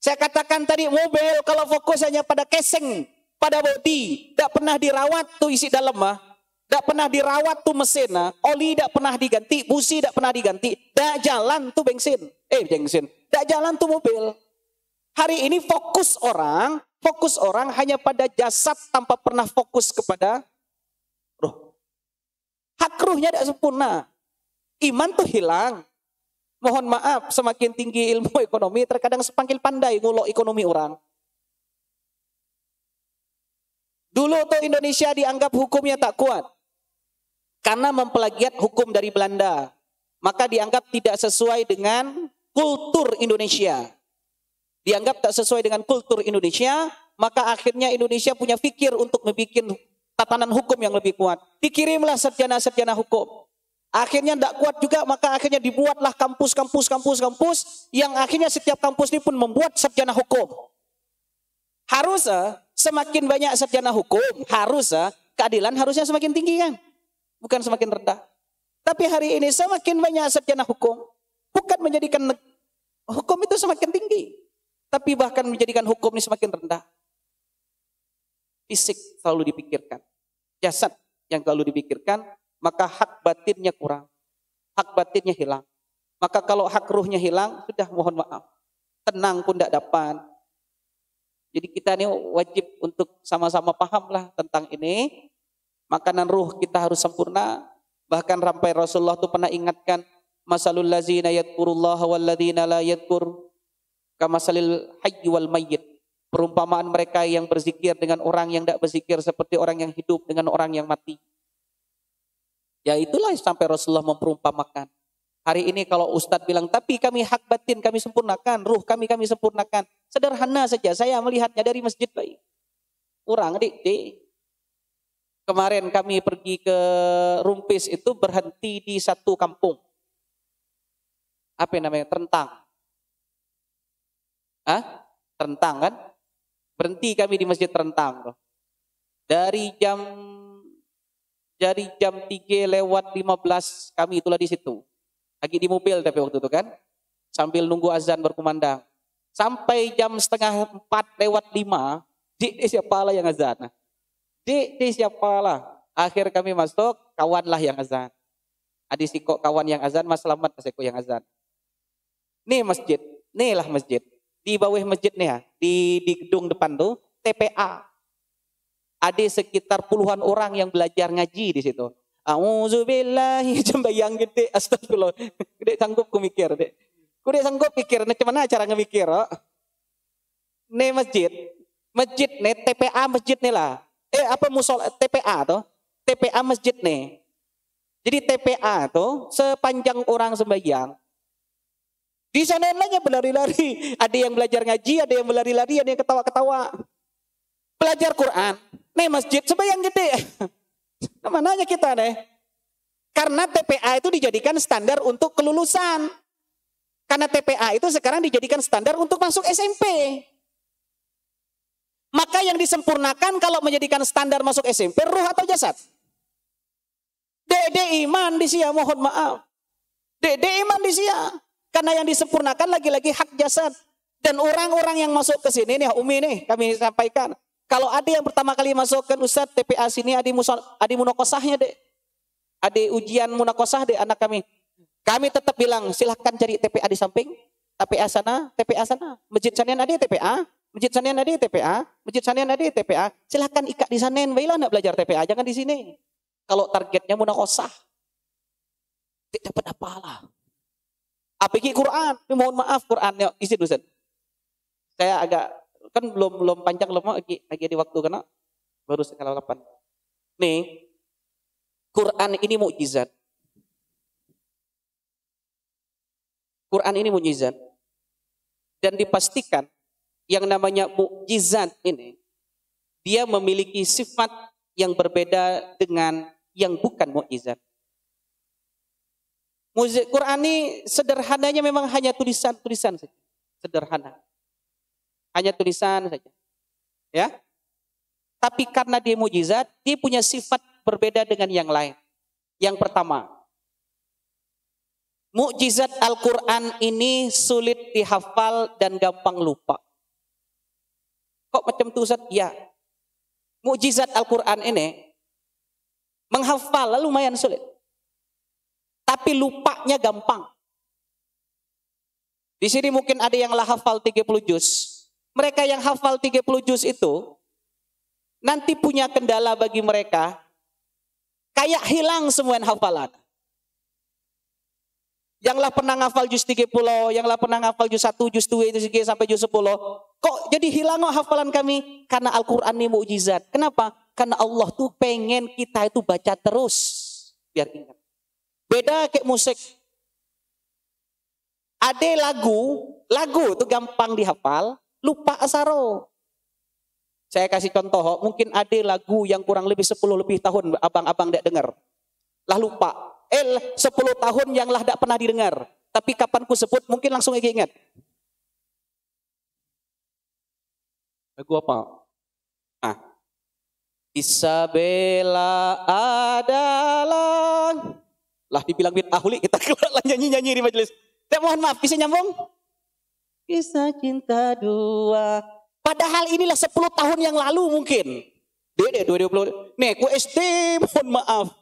Saya katakan tadi mobil kalau fokus hanya pada casing, pada bodi, tidak pernah dirawat tuh isi dalam mah. Tidak pernah dirawat tuh mesin, oli tidak pernah diganti, busi tidak pernah diganti, tidak jalan tuh bensin, tidak jalan tuh mobil. Hari ini fokus orang hanya pada jasad tanpa pernah fokus kepada ruh. Hak ruhnya tidak sempurna, iman tuh hilang. Mohon maaf, semakin tinggi ilmu ekonomi terkadang semakin pandai ngulok ekonomi orang. Dulu tuh Indonesia dianggap hukumnya tak kuat. Karena mempelagiat hukum dari Belanda. Maka dianggap tidak sesuai dengan kultur Indonesia. Dianggap tak sesuai dengan kultur Indonesia. Maka akhirnya Indonesia punya fikir untuk membuat tatanan hukum yang lebih kuat. Dikirimlah sarjana-sarjana hukum. Akhirnya tidak kuat juga, maka akhirnya dibuatlah kampus yang akhirnya setiap kampus ini pun membuat sarjana hukum. Harusnya semakin banyak sarjana hukum, keadilan harusnya semakin tinggi kan? Bukan semakin rendah. Tapi hari ini semakin banyak sarjana hukum, bukan menjadikan hukum itu semakin tinggi, tapi bahkan menjadikan hukum ini semakin rendah. Fisik selalu dipikirkan, jasad yang selalu dipikirkan, maka hak batinnya kurang, hak batinnya hilang. Maka kalau hak ruhnya hilang, sudah mohon maaf, tenang pun tidak dapat. Jadi kita ini wajib untuk sama-sama pahamlah tentang ini. Makanan ruh kita harus sempurna. Bahkan sampai Rasulullah itu pernah ingatkan, masalul lazina yadkurullaha wal ladzina la yadkur kamasalil hayy wal mayyit. Perumpamaan mereka yang berzikir dengan orang yang tidak berzikir seperti orang yang hidup dengan orang yang mati. Ya itulah sampai Rasulullah memperumpamakan. Hari ini kalau Ustadz bilang, tapi kami hak batin kami sempurnakan, ruh kami sempurnakan. Sederhana saja, saya melihatnya dari masjid baik. Kurang dik. Kemarin kami pergi ke Rumpis itu berhenti di satu kampung. Apa namanya? Terentang. Terentang kan? Berhenti kami di Masjid Terentang. Dari jam 3:15 kami itulah di situ. Lagi di mobil tapi waktu itu kan. Sambil nunggu azan berkumandang. Sampai jam 3:45, dik siapalah yang azan. Dik siapalah. Akhir kami masuk, kawanlah yang azan. Adi siko kawan yang azan, Mas Selamat siko yang azan. Nih masjid, inilah masjid. Di bawah masjid nih ya, di gedung depan tuh TPA. Ada sekitar puluhan orang yang belajar ngaji di situ. Auzubillahi jembayang gede, astagfirullah. Gede sanggup ku mikir, Dek. Gede sanggup mikir, nah cuman cara ngemikir, oh. Nih masjid nih TPA masjid nih lah. Musola TPA tuh? TPA masjid nih. Jadi TPA tuh sepanjang orang sembahyang. Di sana lagi berlari-lari. Ada yang belajar ngaji, ada yang berlari-lari, ada yang ketawa-ketawa. Belajar Quran. Nih masjid sembahyang gede. Mananya kita nih? Karena TPA itu dijadikan standar untuk kelulusan. Karena TPA itu sekarang dijadikan standar untuk masuk SMP. Maka yang disempurnakan kalau menjadikan standar masuk SMP, ruh atau jasad? Dede iman di sia, mohon maaf. Dede iman di sia. Karena yang disempurnakan lagi-lagi hak jasad. Dan orang-orang yang masuk ke sini nih, Umi nih, kami sampaikan. Kalau ada yang pertama kali masuk ke Ustadz TPA sini, adi munakosahnya dek. Adi ujian munakosah dek anak kami. Kami tetap bilang silahkan cari TPA di samping, TPA sana, masjid sanian ada TPA, masjid sanian ada TPA, masjid sanian ada TPA. Silahkan ikat di sana, baiklah nak belajar TPA, jangan di sini. Kalau targetnya munakosah, tidak dapat apalah. Apalagi Quran, mohon maaf Qurannya isi dosen. Saya agak kan belum panjang lagi di waktu karena baru skala 8. Nih, Quran ini mukjizat. Quran ini mukjizat. Dan dipastikan yang namanya mukjizat ini dia memiliki sifat yang berbeda dengan yang bukan mukjizat. Quran ini sederhananya memang hanya tulisan-tulisan saja. Sederhana. Hanya tulisan saja. Ya. Tapi karena dia mukjizat, dia punya sifat berbeda dengan yang lain. Yang pertama, mukjizat Al-Quran ini sulit dihafal dan gampang lupa. Kok macam itu Ustaz? Ya. Mukjizat Al-Quran ini menghafal lumayan sulit. Tapi lupanya gampang. Di sini mungkin ada yang lah hafal 30 juz. Mereka yang hafal 30 juz itu nanti punya kendala bagi mereka. Kayak hilang semua hafalan. Yang lah pernah ngafal juz 30, yang lah pernah ngafal juz 1, juz 2, juz 3 sampai juz 10. Kok jadi hilang hafalan kami? Karena Al-Quran ini mukjizat. Kenapa? Karena Allah tuh pengen kita itu baca terus. Biar ingat. Beda kayak musik. Ada lagu itu gampang dihafal, lupa asaro. Saya kasih contoh, mungkin ada lagu yang kurang lebih 10 lebih tahun abang-abang tidak dengar. Lah lupa. 10 tahun yang lah tidak pernah didengar. Tapi kapan ku sebut mungkin langsung ingat. Lagu apa? Isabella adalah lah dibilang bid'ah huli kita keluar nyanyi-nyanyi di majelis. Mohon maaf, bisa nyambung? Kisah cinta dua. Padahal inilah 10 tahun yang lalu mungkin. Dede 2020. Nih, ku SD mohon maaf.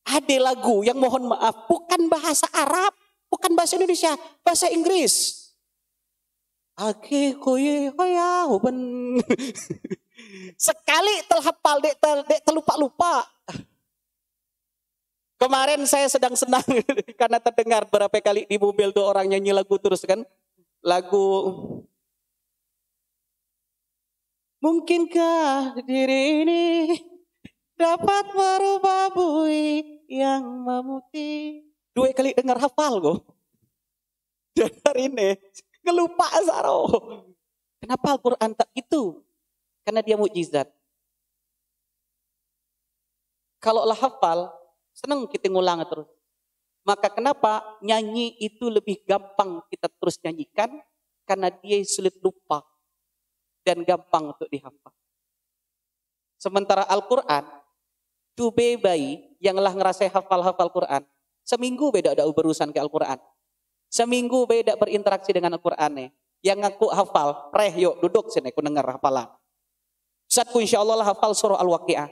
Ada lagu yang mohon maaf bukan bahasa Arab, bukan bahasa Indonesia, bahasa Inggris. Ake koye hoya ben. Sekali terhafal dek terlupa-lupa. Kemarin saya sedang senang karena terdengar berapa kali di mobil tuh orang nyanyi lagu terus kan. Lagu mungkinkah diri ini dapat merubah bui yang memutih. 2 kali dengar hafal kok. Dan hari ini ngelupa Zaro. Kenapa Al-Quran tak gitu? Karena dia mukjizat. Kalau lah hafal, senang kita ngulang terus. Maka kenapa nyanyi itu lebih gampang kita terus nyanyikan karena dia sulit lupa dan gampang untuk dihafal. Sementara Al-Quran, cube bayi yang lah ngerasa hafal Quran, seminggu beda ada berurusan ke Al-Quran. Seminggu beda berinteraksi dengan Al-Quran. Yang ngaku hafal, yuk duduk sini, aku dengar hafalan. Ustazku insya Allah lah hafal surah Al-Waqi'ah.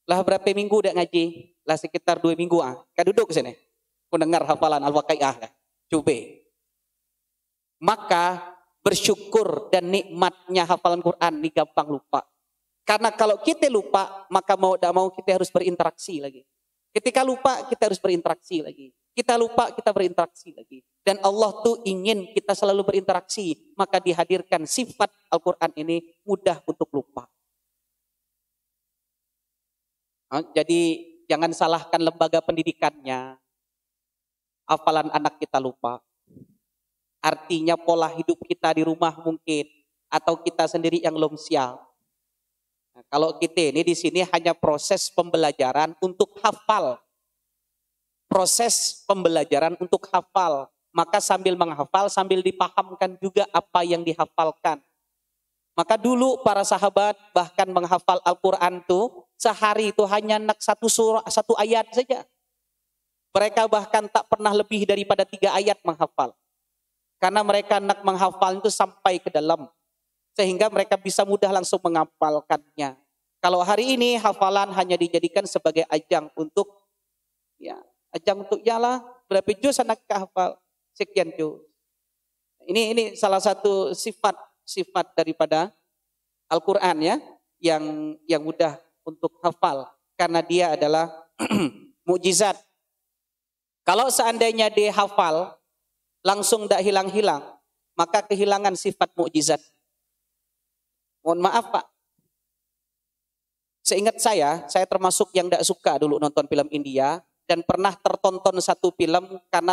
Lah berapa minggu dah ngaji? Lah sekitar 2 minggu. Kau duduk sini, aku dengar hafalan Al-Waqi'ah. Cube. Maka bersyukur dan nikmatnya hafalan Quran ini gampang lupa. Karena kalau kita lupa, maka mau tidak mau kita harus berinteraksi lagi. Ketika lupa, kita harus berinteraksi lagi. Kita lupa, kita berinteraksi lagi. Dan Allah tuh ingin kita selalu berinteraksi. Maka dihadirkan sifat Al-Quran ini mudah untuk lupa. Jadi jangan salahkan lembaga pendidikannya. Hafalan anak kita lupa. Artinya pola hidup kita di rumah mungkin. Atau kita sendiri yang belum siap. Nah, kalau kita ini di sini hanya proses pembelajaran untuk hafal. Proses pembelajaran untuk hafal. Maka sambil menghafal, sambil dipahamkan juga apa yang dihafalkan. Maka dulu para sahabat bahkan menghafal Al-Quran itu sehari itu hanya nak satu ayat saja. Mereka bahkan tak pernah lebih daripada 3 ayat menghafal. Karena mereka nak menghafal itu sampai ke dalam. Sehingga mereka bisa mudah langsung menghafalkannya. Kalau hari ini hafalan hanya dijadikan sebagai ajang untuk berapa juz anak hafal, sekian juz. Ini salah satu sifat daripada Al-Quran ya, yang mudah untuk hafal karena dia adalah mukjizat. Kalau seandainya dia hafal langsung tidak hilang-hilang, maka kehilangan sifat mukjizat. Mohon maaf Pak. Seingat saya termasuk yang tidak suka dulu nonton film India dan pernah tertonton satu film karena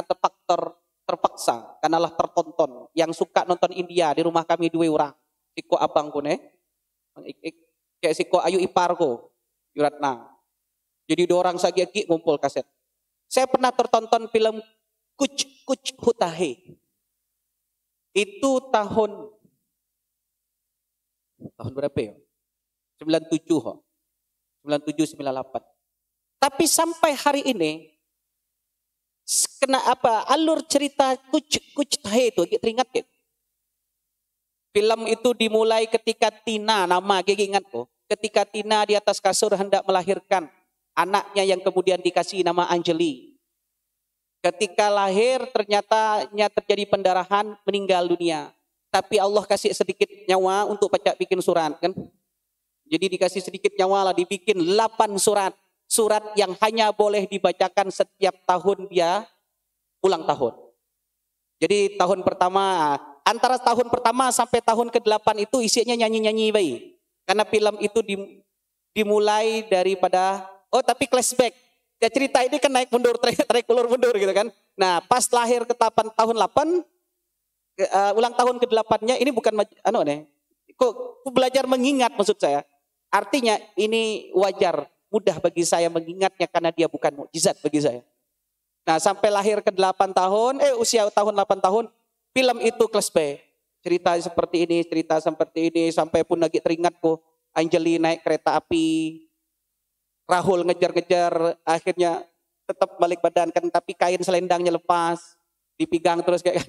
terpaksa, karenalah tertonton. Yang suka nonton India di rumah kami 2 orang. Siko abangku kayak siko ayu iparku, Yuratna. Jadi 2 orang sagi-agi ngumpul kaset. Saya pernah tertonton film Kuch Hutahe. Itu tahun berapa ya? 97, 97, 98. Tapi sampai hari ini, alur cerita Kuch Tahe itu, teringat gitu. Film itu dimulai ketika Tina, nama ingatku, ketika Tina di atas kasur hendak melahirkan anaknya yang kemudian dikasih nama Anjali. Ketika lahir ternyata terjadi pendarahan, meninggal dunia. Tapi Allah kasih sedikit nyawa untuk pacak bikin surat kan. Jadi dikasih sedikit nyawa lah, dibikin 8 surat. Surat yang hanya boleh dibacakan setiap tahun dia ulang tahun. Jadi tahun pertama, antara tahun pertama sampai tahun ke-8 itu isinya nyanyi-nyanyi bayi. Karena film itu dimulai daripada, tapi flashback. Ya cerita ini kan naik mundur, tarik ulur mundur gitu kan. Nah pas lahir ke tahun 8, ulang tahun ke-8-nya ini bukan kok belajar mengingat maksud saya. Artinya ini wajar, mudah bagi saya mengingatnya karena dia bukan mukjizat bagi saya. Nah sampai lahir ke-8 tahun, usia tahun 8 tahun, film itu flashback. Cerita seperti ini, sampai pun lagi teringatku, Anjali naik kereta api, Rahul ngejar-ngejar, akhirnya tetap balik badan kan, tapi kain selendangnya lepas, dipegang terus kayak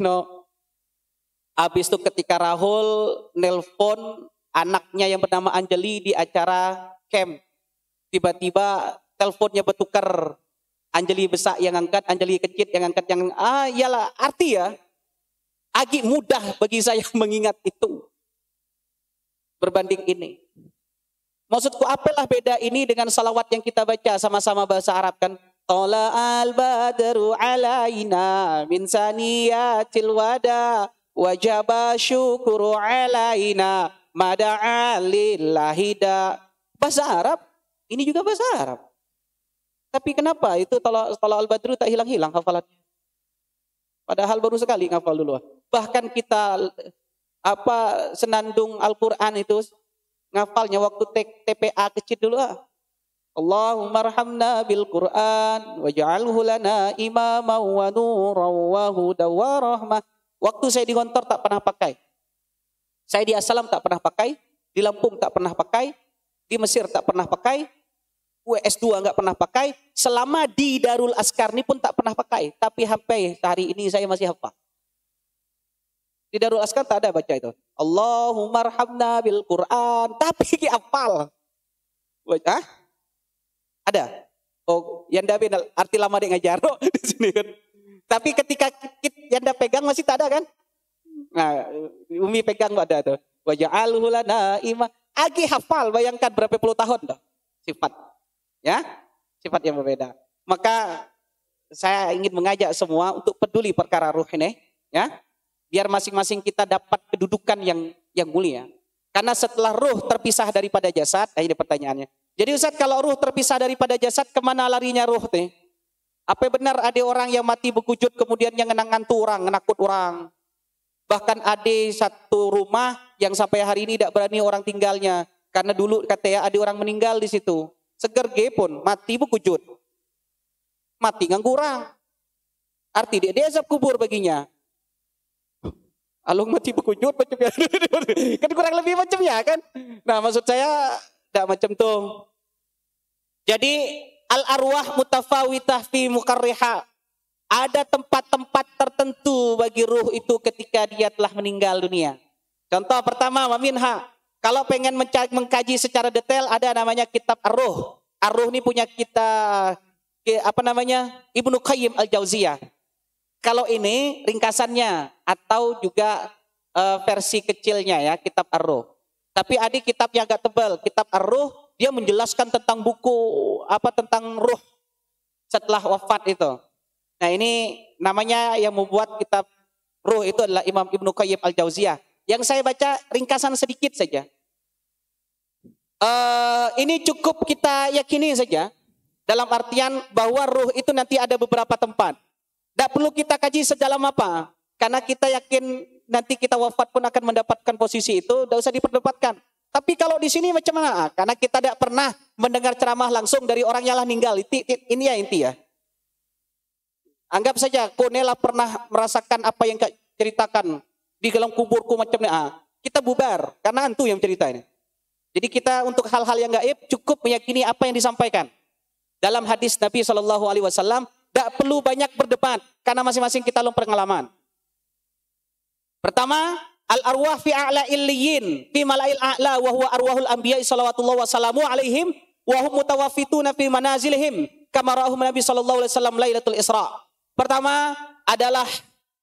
Habis itu ketika Rahul nelpon anaknya yang bernama Anjali di acara camp. Tiba-tiba teleponnya bertukar. Anjali besar yang angkat, Anjali kecil yang angkat. Iyalah arti ya. Agak mudah bagi saya mengingat itu. Berbanding ini. Maksudku apalah beda ini dengan salawat yang kita baca sama-sama bahasa Arab kan. Tola al-badru alaina min saniyatil wada. Wajaba syukuru alaina mada'a lillahida. Bahasa Arab, ini juga bahasa Arab. Tapi kenapa itu Tala al-Badru tak hilang-hilang hafalannya? Padahal baru sekali ngafal dulu. Bahkan kita senandung Al-Quran itu ngafalnya waktu TPA kecil dulu. Allahumma arhamna bil Quran waj'alhu lana imama wa nuran wa huda wa rahmah Waktu saya di Gontor tak pernah pakai. Saya di Assalam tak pernah pakai. Di Lampung tak pernah pakai. Di Mesir tak pernah pakai. US2 nggak pernah pakai. Selama di Darul Askar ini pun tak pernah pakai. Tapi sampai hari ini saya masih hafal. Di Darul Askar tak ada baca itu. Allahumma arhamna bil Quran. Tapi hafal. Hah? Ada. Oh, Yanda bin arti lama dia ngajar di sini kan. Tapi ketika Yanda pegang masih tak ada kan? Nah, Umi pegang ada tuh. Wa ja'alhu lana ima. Agi hafal, bayangkan berapa puluh tahun dah. Sifat. Ya? Sifat yang berbeda. Maka saya ingin mengajak semua untuk peduli perkara ruh ini, ya. Biar masing-masing kita dapat kedudukan yang mulia. Karena setelah ruh terpisah daripada jasad, ini pertanyaannya. Jadi Ustaz, kalau ruh terpisah daripada jasad, kemana larinya ruh teh? Apa benar ada orang yang mati berkujud kemudian yang ngantu orang, menakut orang? Bahkan ada satu rumah yang sampai hari ini tidak berani orang tinggalnya. Karena dulu katanya ada orang meninggal di situ. Segerge pun mati berkujud. Mati nganggu orang. Arti dia azab kubur baginya. Alung mati berkujud macam ya. Kan kurang lebih macam ya kan. Nah maksud saya tidak macam tuh. Jadi al-arwah mutafawitah fi mukarriha. Ada tempat-tempat tertentu bagi ruh itu ketika dia telah meninggal dunia. Contoh pertama maminha. Kalau pengen mengkaji secara detail ada namanya kitab Ar-Ruh. Ar-Ruh ini punya kita Ibnu Qayyim Al-Jauziyah. Kalau ini ringkasannya atau juga versi kecilnya ya, kitab Ar-Ruh. Tapi ada kitab yang agak tebal, kitab Ar-Ruh, dia menjelaskan tentang buku tentang ruh setelah wafat itu. Nah, ini namanya yang membuat kitab Ruh itu adalah Imam Ibnu Qayyim Al-Jauziyah. Yang saya baca ringkasan sedikit saja. Ini cukup kita yakini saja dalam artian bahwa ruh itu nanti ada beberapa tempat. Tidak perlu kita kaji sedalam apa. Karena kita yakin nanti kita wafat pun akan mendapatkan posisi itu. Tidak usah diperdebatkan. Tapi kalau di sini macam mana? Karena kita tidak pernah mendengar ceramah langsung dari orang yang meninggal. Ini ya inti ya. Anggap saja Konela pernah merasakan apa yang kau ceritakan di dalam kuburku macamnya. Kita bubar. Karena antu yang cerita ini. Jadi kita untuk hal-hal yang gaib cukup meyakini apa yang disampaikan. Dalam hadis Nabi SAW. Tidak perlu banyak berdebat karena masing-masing kita belum pengalaman. Pertama, al-arwah fi a'la illiyin fi mala'il a'la wa huwa arwahul anbiya sallallahu wasallamu alaihim wa hum mutawaffituna fi manazilihim kama ra'ahum Nabi sallallahu alaihi wasallam lailatul Isra. Pertama adalah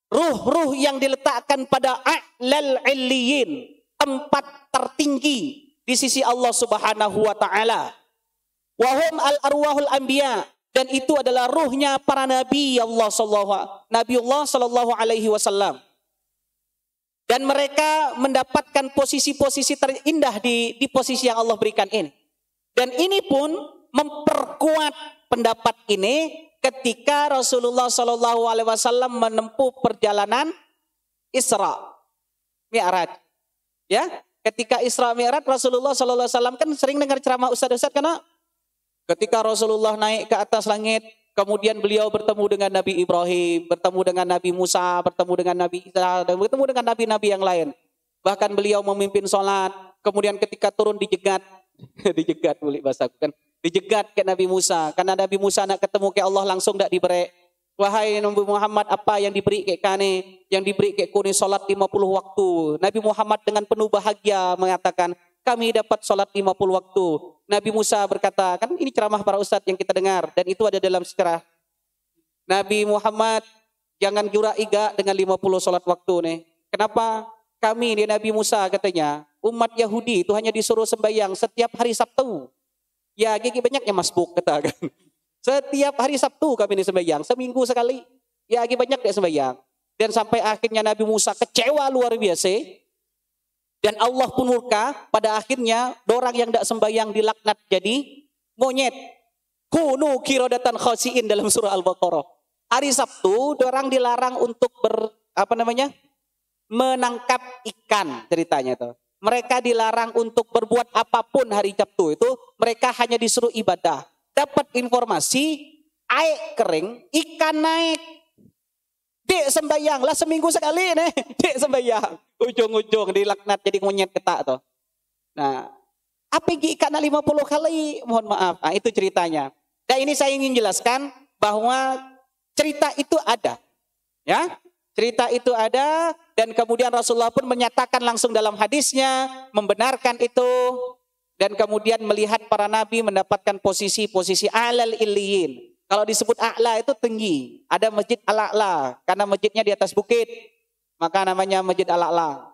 ruh-ruh yang diletakkan pada a'lal illiyin, tempat tertinggi di sisi Allah Subhanahu wa taala. Wa hum al-arwahul anbiya. Dan itu adalah ruhnya para Nabiullah sallallahu alaihi wasallam. Dan mereka mendapatkan posisi-posisi terindah di posisi yang Allah berikan ini. Dan ini pun memperkuat pendapat ini ketika Rasulullah sallallahu alaihi wasallam menempuh perjalanan Isra Mi'raj. Ya, ketika Isra Mi'raj Rasulullah sallallahu alaihi wasallam kan sering dengar ceramah ustaz-ustaz karena ketika Rasulullah naik ke atas langit, kemudian beliau bertemu dengan Nabi Ibrahim, bertemu dengan Nabi Musa, bertemu dengan Nabi Isa, dan bertemu dengan nabi-nabi yang lain. Bahkan beliau memimpin sholat, kemudian ketika turun dijegat, dijegat boleh bahasa kan, dijegat ke Nabi Musa, karena Nabi Musa nak ketemu ke Allah langsung tak diberi. Wahai Nabi Muhammad, apa yang diberi ke kane, yang diberi ke kuni sholat 50 waktu. Nabi Muhammad dengan penuh bahagia mengatakan, kami dapat sholat 50 waktu. Nabi Musa berkata, kan ini ceramah para ustadz yang kita dengar. Dan itu ada dalam sejarah. Nabi Muhammad, jangan jura iga dengan 50 sholat waktu nih. Kenapa? Kami, dia Nabi Musa katanya, umat Yahudi itu hanya disuruh sembahyang setiap hari Sabtu. Ya, gigi banyaknya masbuk kata kan. Setiap hari Sabtu kami ini sembahyang, seminggu sekali. Ya, gigi banyak dia sembahyang. Dan sampai akhirnya Nabi Musa kecewa luar biasa. Dan Allah pun murka, pada akhirnya orang yang tidak sembahyang dilaknat jadi monyet. Kunu kirodatan khasiin dalam surah Al-Baqarah. Hari Sabtu orang dilarang untuk menangkap ikan ceritanya itu. Mereka dilarang untuk berbuat apapun hari Sabtu itu, mereka hanya disuruh ibadah. Dapat informasi air kering, ikan naik. Dek sembahyang lah seminggu sekali nih. Dek sembahyang. Ujung-ujung dilaknat jadi monyet ketak tuh. Nah, apa ikan 50 kali? Mohon maaf. Nah, itu ceritanya. Dan ini saya ingin jelaskan bahwa cerita itu ada. Ya, cerita itu ada dan kemudian Rasulullah pun menyatakan langsung dalam hadisnya, membenarkan itu. Dan kemudian melihat para nabi mendapatkan posisi-posisi alal illiyin. Kalau disebut a'la itu tinggi. Ada masjid al-a'la. Karena masjidnya di atas bukit. Maka namanya masjid al-a'la.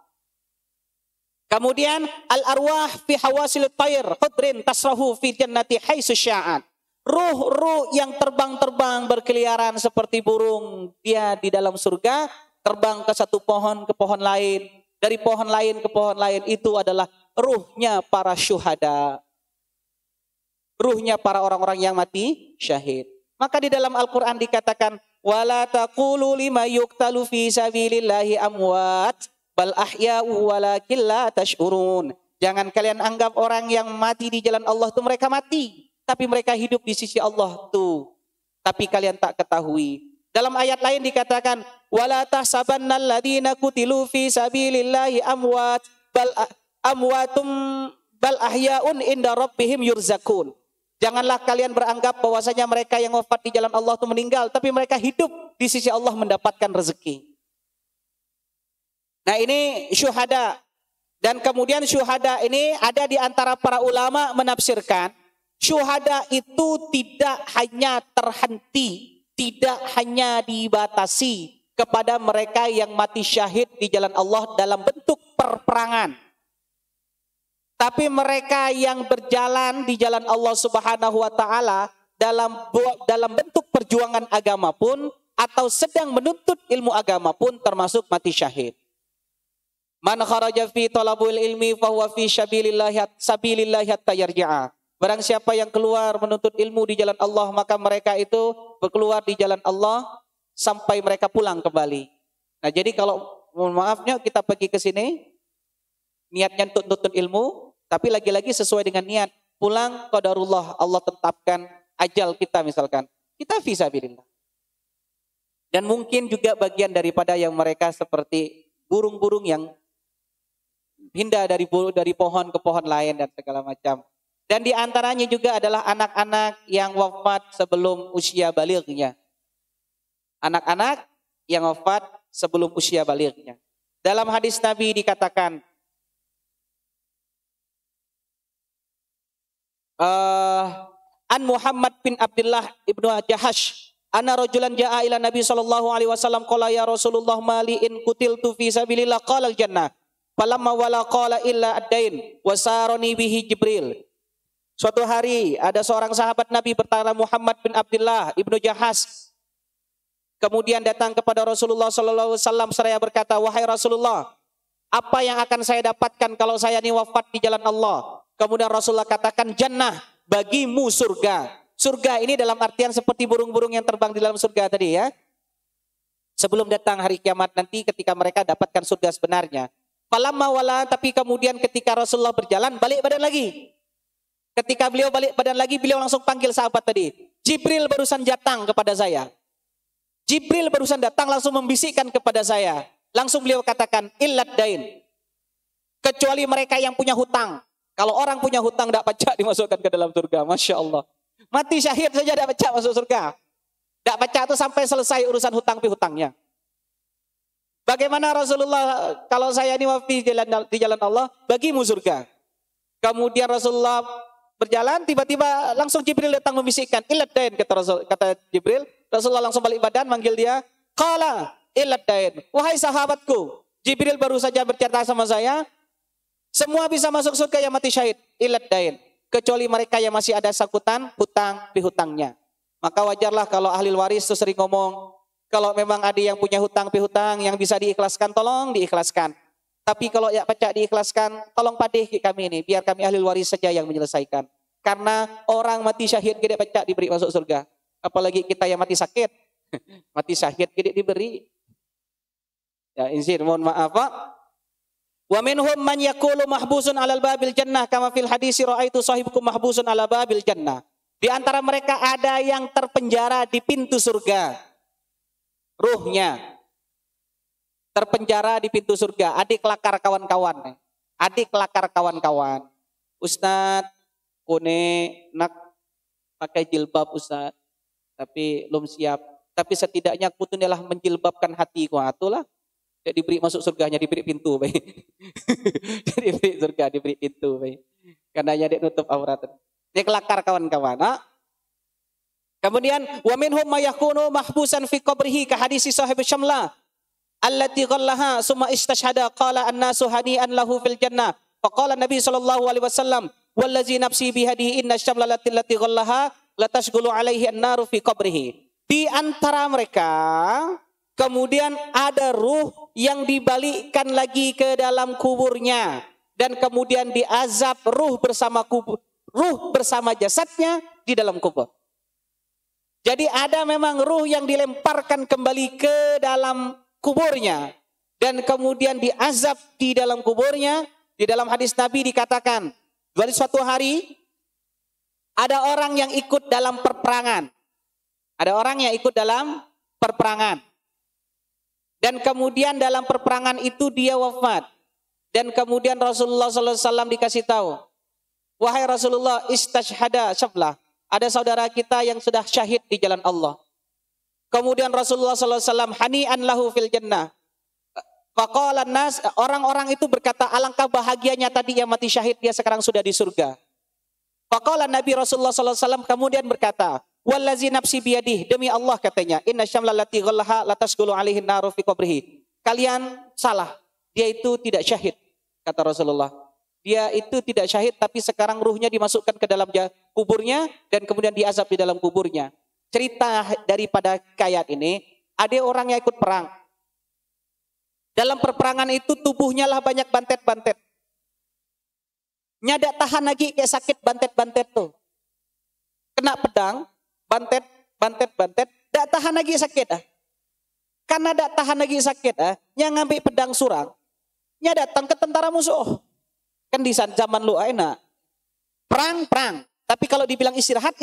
Kemudian al-arwah fi hawasil tayr. Khudrin tasrahu fi jannati haitsu sya'at. Ruh-ruh yang terbang-terbang berkeliaran seperti burung. Dia di dalam surga. Terbang ke satu pohon ke pohon lain. Dari pohon lain ke pohon lain. Itu adalah ruhnya para syuhada. Ruhnya para orang-orang yang mati syahid. Maka di dalam Al-Quran dikatakan, wala taqulu lima yuqtalu fi sabilillahi amwat bal ahya'u walakin la tash'urun. Jangan kalian anggap orang yang mati di jalan Allah itu mereka mati, tapi mereka hidup di sisi Allah tuh. Tapi kalian tak ketahui. Dalam ayat lain dikatakan, wala tahsabannal ladzina qutilu fi sabilillahi amwat bal amwatum bal ahya'un inda rabbihim yurzakun. Janganlah kalian beranggap bahwasanya mereka yang wafat di jalan Allah itu meninggal, tapi mereka hidup di sisi Allah mendapatkan rezeki. Nah, ini syuhada. Dan kemudian syuhada ini ada di antara para ulama menafsirkan, syuhada itu tidak hanya terhenti, tidak hanya dibatasi kepada mereka yang mati syahid di jalan Allah dalam bentuk perperangan. Tapi mereka yang berjalan di jalan Allah Subhanahu wa taala dalam bentuk perjuangan agama pun atau sedang menuntut ilmu agama pun termasuk mati syahid. Man kharaja fi talabul ilmi fa huwa fi sabilillah hatta yarji'a. Barang siapa yang keluar menuntut ilmu di jalan Allah, maka mereka itu berkeluar di jalan Allah sampai mereka pulang kembali. Nah, jadi kalau mohon maafnya kita pergi ke sini niatnya untuk nuntut ilmu, tapi lagi-lagi sesuai dengan niat. Pulang qadarullah, Allah tetapkan ajal kita misalkan. Kita fisabilillah. Dan mungkin juga bagian daripada yang mereka seperti burung-burung yang pindah dari pohon ke pohon lain dan segala macam. Dan di antaranya juga adalah anak-anak yang wafat sebelum usia balighnya. Anak-anak yang wafat sebelum usia balighnya. Dalam hadis Nabi dikatakan, an Muhammad bin Abdullah ibnu Jahash anna rajulan jaa ila Nabi sallallahu alaihi wasallam qala ya Rasulullah mali in qutiltu fi sabilillah qala al jannah falamma wala qala illa ad-dain wasarani bihi Jibril. Suatu hari ada seorang sahabat Nabi bertanya Muhammad bin Abdullah ibnu Jahash, kemudian datang kepada Rasulullah sallallahu alaihi wasallam seraya berkata, wahai Rasulullah, apa yang akan saya dapatkan kalau saya ini wafat di jalan Allah? Kemudian Rasulullah katakan, jannah, bagimu surga. Surga ini dalam artian seperti burung-burung yang terbang di dalam surga tadi ya. Sebelum datang hari kiamat nanti ketika mereka dapatkan surga sebenarnya. Falamma wala, tapi kemudian ketika Rasulullah berjalan, balik badan lagi. Ketika beliau balik badan lagi, beliau langsung panggil sahabat tadi. Jibril barusan datang kepada saya. Jibril barusan datang langsung membisikkan kepada saya. Langsung beliau katakan, illad dain. Kecuali mereka yang punya hutang. Kalau orang punya hutang tidak pacak dimasukkan ke dalam surga. Masya Allah. Mati syahid saja tidak pacak masuk surga. Tidak pacak itu sampai selesai urusan hutang pihutangnya. Bagaimana Rasulullah, kalau saya ini wafat di jalan Allah, bagimu surga. Kemudian Rasulullah berjalan, tiba-tiba langsung Jibril datang membisikkan. Illad dain, kata Jibril. Rasulullah langsung balik badan, manggil dia. Qala illad dain. Wahai sahabatku, Jibril baru saja bercerita sama saya. Semua bisa masuk surga yang mati syahid, illad dain. Kecuali mereka yang masih ada sakutan hutang pihutangnya. Maka wajarlah kalau ahli waris itu sering ngomong, kalau memang ada yang punya hutang pihutang yang bisa diikhlaskan, tolong diikhlaskan. Tapi kalau ya pacak diikhlaskan, tolong padeh kami ini, biar kami ahli waris saja yang menyelesaikan. Karena orang mati syahid gede pacak diberi masuk surga. Apalagi kita yang mati sakit, mati syahid gede diberi. Ya izin, mohon maaf Pak. Wa minhum man yaqulu mahbusun 'alal babil jannah kama fil hadis ra'aitu sahibukum mahbusun 'ala babil jannah. Di antara mereka ada yang terpenjara di pintu surga. Ruhnya. terpenjara di pintu surga. Adik kelakar kawan-kawan. Adik kelakar kawan-kawan. Ustadz, kone nak pakai jilbab Ustadz. Tapi belum siap. Tapi setidaknya aku tuh telah menjilbabkan hatiku. Itulah. Dia diberi masuk surganya, diberi pintu. Dia diberi surga, diberi pintu. Karena dia nutup aurat. Dia kelakar kawan-kawan. Kemudian wa minhum may yakunu mahbusan fi qabrihi ka hadis sahib Syamlah allati ghallaha summa istashhada qala an-nasu hani'an lahu fil jannah faqala Nabi sallallahu alaihi wasallam wallazi nafsi bihadihi inna syamla allati ghallaha la tashghulu alaihi an-naru fi qabrihi. Di antara mereka kemudian ada ruh yang dibalikkan lagi ke dalam kuburnya dan kemudian diazab ruh bersama jasadnya di dalam kubur. Jadi ada memang ruh yang dilemparkan kembali ke dalam kuburnya. Dan kemudian diazab di dalam kuburnya. Di dalam hadis Nabi dikatakan. Dari suatu hari ada orang yang ikut dalam perperangan. Ada orang yang ikut dalam perperangan. Dan kemudian dalam perperangan itu dia wafat. Dan kemudian Rasulullah SAW dikasih tahu. Wahai Rasulullah istashhada syablah. Ada saudara kita yang sudah syahid di jalan Allah. Kemudian Rasulullah SAW hani'an lahu fil jannah. Faqala nas, orang-orang itu berkata alangkah bahagianya tadi yang mati syahid dia sekarang sudah di surga. Faqala Nabi Rasulullah SAW kemudian berkata, wallazi nafsi biyadih, demi Allah katanya, inna syamla lati ghallaha latasgulu alaihin naru fi qabrihi. Kalian salah, dia itu tidak syahid, kata Rasulullah. Dia itu tidak syahid tapi sekarang ruhnya dimasukkan ke dalam kuburnya dan kemudian diazab di dalam kuburnya. Cerita daripada kayat ini, ada orang yang ikut perang. Dalam perperangan itu tubuhnya lah banyak bantet-bantet. Nyadak tahan lagi kayak sakit bantet-bantet tuh. Kena pedang, bantet, dak tahan lagi sakit Karena dak tahan lagi sakit yang ngambil pedang surang, nya datang ke tentara musuh. Kan di zaman lu enak. Perang. Tapi kalau dibilang istirahat.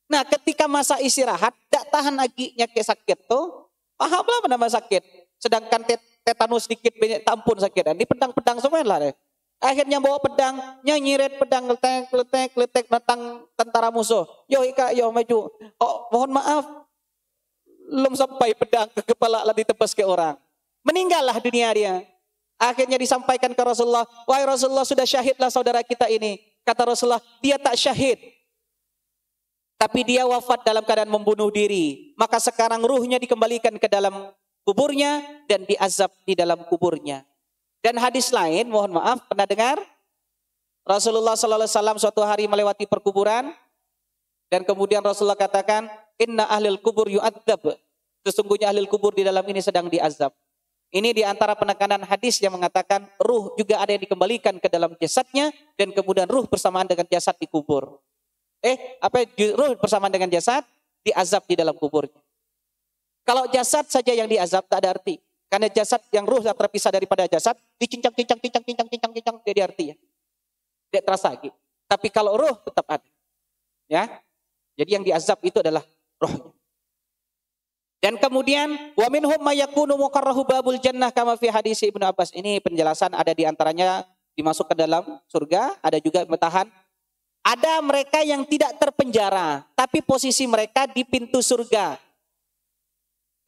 Nah ketika masa istirahat, tak tahan lagi nyakit sakit tuh. Pahamlah nama sakit. Sedangkan tetanus sedikit banyak tampun sakit. Ini pedang-pedang semua lah. Akhirnya bawa pedang, nyiret pedang, letek, datang tentara musuh. Yo ika, yo maju. Oh mohon maaf. Belum sampai pedang ke kepala lah ditebas ke orang. Meninggallah dunia dia. Akhirnya disampaikan ke Rasulullah, wahai Rasulullah sudah syahidlah saudara kita ini. Kata Rasulullah, dia tak syahid. Tapi dia wafat dalam keadaan membunuh diri. Maka sekarang ruhnya dikembalikan ke dalam kuburnya dan diazab di dalam kuburnya. Dan hadis lain, mohon maaf, pernah dengar? Rasulullah SAW suatu hari melewati perkuburan. Dan kemudian Rasulullah katakan, inna ahlil kubur yu'adzab. Sesungguhnya ahlil kubur di dalam ini sedang diazab. Ini di antara penekanan hadis yang mengatakan ruh juga ada yang dikembalikan ke dalam jasadnya dan kemudian ruh bersamaan dengan jasad dikubur. Ruh bersamaan dengan jasad diazab di dalam kuburnya. Kalau jasad saja yang diazab tak ada arti. Karena jasad yang ruh yang terpisah daripada jasad dicincang dia ada artinya. Tidak terasa lagi. Tapi kalau ruh tetap ada. Ya. Jadi yang diazab itu adalah rohnya. Dan kemudian wa minhum may yakunu muqarrahu babul jannah kama fi hadis Ibnu Abbas. Ini penjelasan ada di antaranya dimasuk ke dalam surga, ada juga bertahan. Ada mereka yang tidak terpenjara, tapi posisi mereka di pintu surga.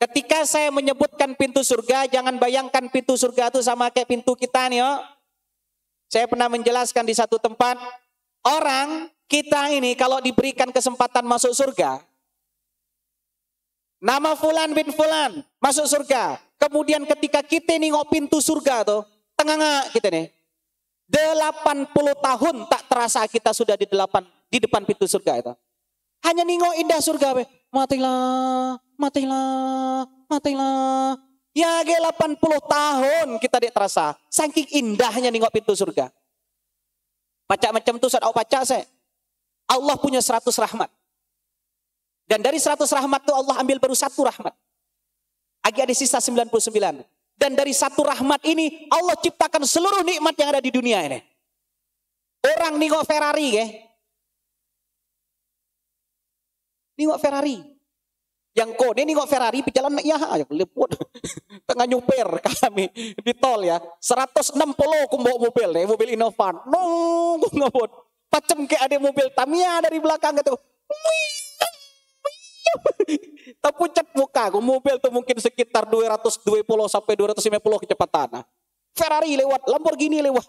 Ketika saya menyebutkan pintu surga, jangan bayangkan pintu surga itu sama kayak pintu kita nih, Saya pernah menjelaskan di satu tempat, orang kita ini kalau diberikan kesempatan masuk surga, nama Fulan bin Fulan masuk surga. Kemudian ketika kita nengok pintu surga tuh, tengah kita nih. 80 tahun tak terasa kita sudah di depan pintu surga itu. Hanya nengok indah surga. Matilah. Ya 80 tahun kita tidak terasa. Saking indahnya nengok pintu surga. Baca macam tu saya baca saya. Allah punya 100 rahmat. Dan dari 100 rahmat itu Allah ambil baru 1 rahmat. Lagi ada sisa 99. Dan dari 1 rahmat ini Allah ciptakan seluruh nikmat yang ada di dunia ini. Orang nengok Ferrari. Nengok Ferrari. Yang kode ini kok Ferrari berjalan ya lepot tengah nyuper kami di tol ya 160 ku bawa mobil Innova ngobot pacem kayak ada mobil Tamiya dari belakang gitu terpucat muka ku mobil tuh mungkin sekitar 220 sampai 250 kecepatan. Ferrari lewat, Lamborghini lewat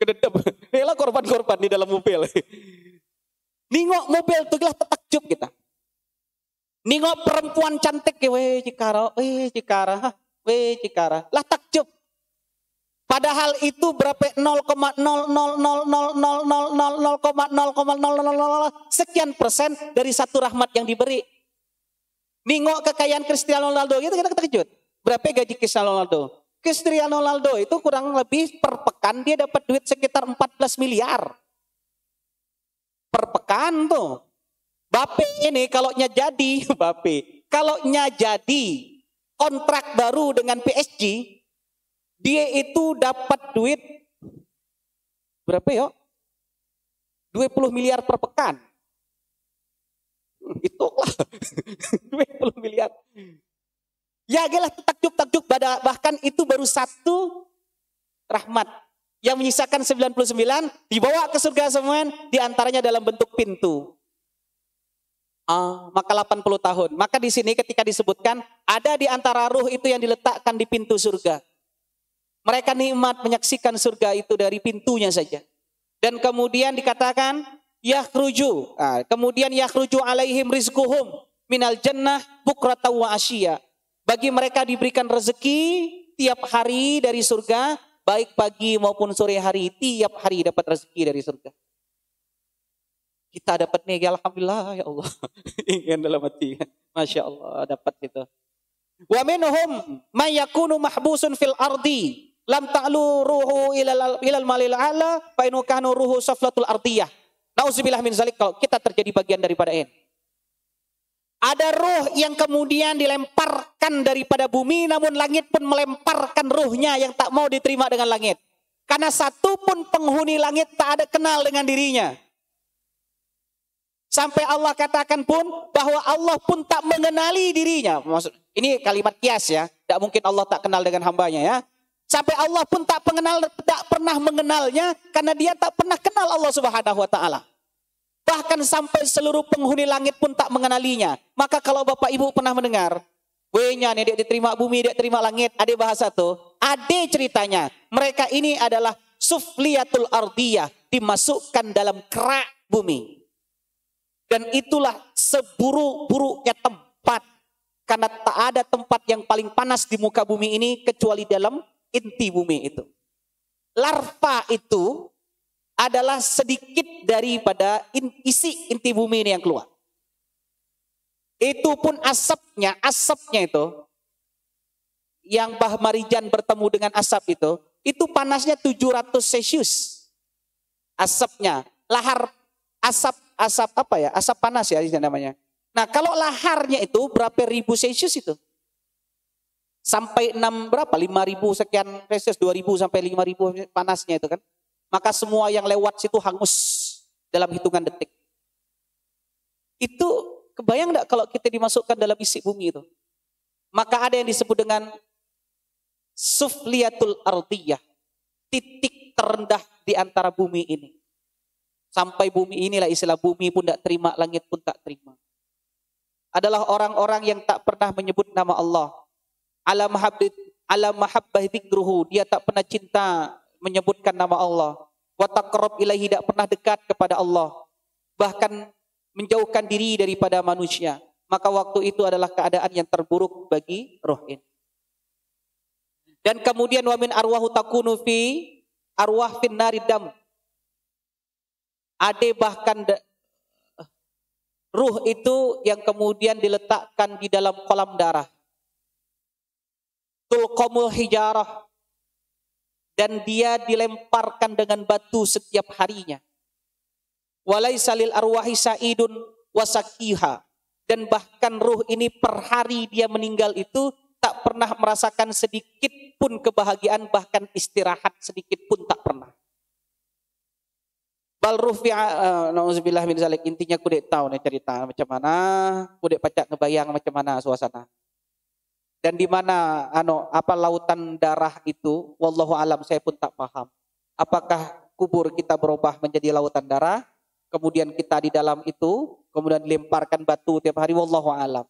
kededep inilah korban-korban di dalam mobil. Nengok mobil tuh lah takjub kita. Nengok perempuan cantik ya, weh Cikara. Lah takjub. Padahal itu berapa 0,000000000 sekian persen dari satu rahmat yang diberi. Nengok kekayaan Cristiano Ronaldo itu kita terkejut. Berapa gaji Cristiano Ronaldo? Cristiano Ronaldo itu kurang lebih per pekan dia dapat duit sekitar 14 miliar. Per pekan tuh. Bape ini kalau jadi kontrak baru dengan PSG, dia itu dapat duit berapa ya? 20 miliar per pekan. Itulah 20 miliar. Ya gelah takjub bahkan itu baru satu rahmat. Yang menyisakan 99 dibawa ke surga semua, diantaranya dalam bentuk pintu. Maka 80 tahun. Maka di sini ketika disebutkan ada di antara ruh itu yang diletakkan di pintu surga. Mereka nikmat menyaksikan surga itu dari pintunya saja. Dan kemudian dikatakan yakhruju. Kemudian yakhruju alaihim rizquhum minal jannah bukrata wa asya. Bagi mereka diberikan rezeki tiap hari dari surga, baik pagi maupun sore hari, tiap hari dapat rezeki dari surga. Kita dapat nih, alhamdulillah ya Allah. Ingin dalam hati, masya Allah dapat itu. Wa minhum may yakunu mahbusun fil ardi lam ta'lu ruhu ilal malil ala fa in kanu ruhu saflatul ardiyah. Nauzubillah min zalik, kalau kita terjadi bagian daripada ini. Ada ruh yang kemudian dilemparkan daripada bumi, namun langit pun melemparkan ruhnya yang tak mau diterima dengan langit. Karena satu pun penghuni langit tak ada kenal dengan dirinya. Sampai Allah katakan pun bahwa Allah pun tak mengenali dirinya. Maksud, ini kalimat kias ya. Tidak mungkin Allah tak kenal dengan hambanya ya. Sampai Allah pun tak pernah mengenalnya karena dia tak pernah kenal Allah Subhanahu wa taala. Bahkan sampai seluruh penghuni langit pun tak mengenalinya. Maka kalau Bapak Ibu pernah mendengar, wehnya nih dia diterima bumi, dia terima langit, ada bahasa tuh, ada ceritanya. Mereka ini adalah sufliyatul ardiyah, dimasukkan dalam kerak bumi. Dan itulah seburuk-buruknya tempat. Karena tak ada tempat yang paling panas di muka bumi ini kecuali dalam inti bumi itu. Larva itu adalah sedikit daripada isi inti bumi ini yang keluar. Itu pun asapnya itu, yang Bah Marijan bertemu dengan asap itu panasnya 700 Celcius. Asapnya, lahar asap apa ya? Asap panas ya namanya. Nah, kalau laharnya itu berapa ribu Celcius itu? Sampai 5.000 sekian Celcius, 2.000 sampai 5.000 panasnya itu kan. Maka semua yang lewat situ hangus dalam hitungan detik. Itu kebayang enggak kalau kita dimasukkan dalam isi bumi itu? Maka ada yang disebut dengan sufliyatul ardiyah, titik terendah di antara bumi ini. Sampai bumi inilah istilah bumi pun tak terima, langit pun tak terima. Adalah orang-orang yang tak pernah menyebut nama Allah. Ala mahabbah dzikruhu, dia tak pernah cinta menyebutkan nama Allah. Wa taqarrab ilaihi, tidak pernah dekat kepada Allah. Bahkan menjauhkan diri daripada manusia. Maka waktu itu adalah keadaan yang terburuk bagi roh ini. Dan kemudian wa min arwahu takunu fi arwah fin naridam. Ada bahkan ruh itu yang kemudian diletakkan di dalam kolam darah. Tulqamul hijarah. Dan dia dilemparkan dengan batu setiap harinya. Walaisa lil arwahi sa'idun wasakiha. Dan bahkan ruh ini per hari dia meninggal itu tak pernah merasakan sedikit pun kebahagiaan, bahkan istirahat sedikit pun tak pernah. Bal rufi'a nauzubillah min zalik. Intinya ku dek tahu nih cerita macam mana, ku dek pacak ngebayang macam mana suasana. Dan di mana apa lautan darah itu, wallahu alam saya pun tak paham. Apakah kubur kita berubah menjadi lautan darah, kemudian kita di dalam itu, kemudian dilemparkan batu tiap hari, wallahu alam.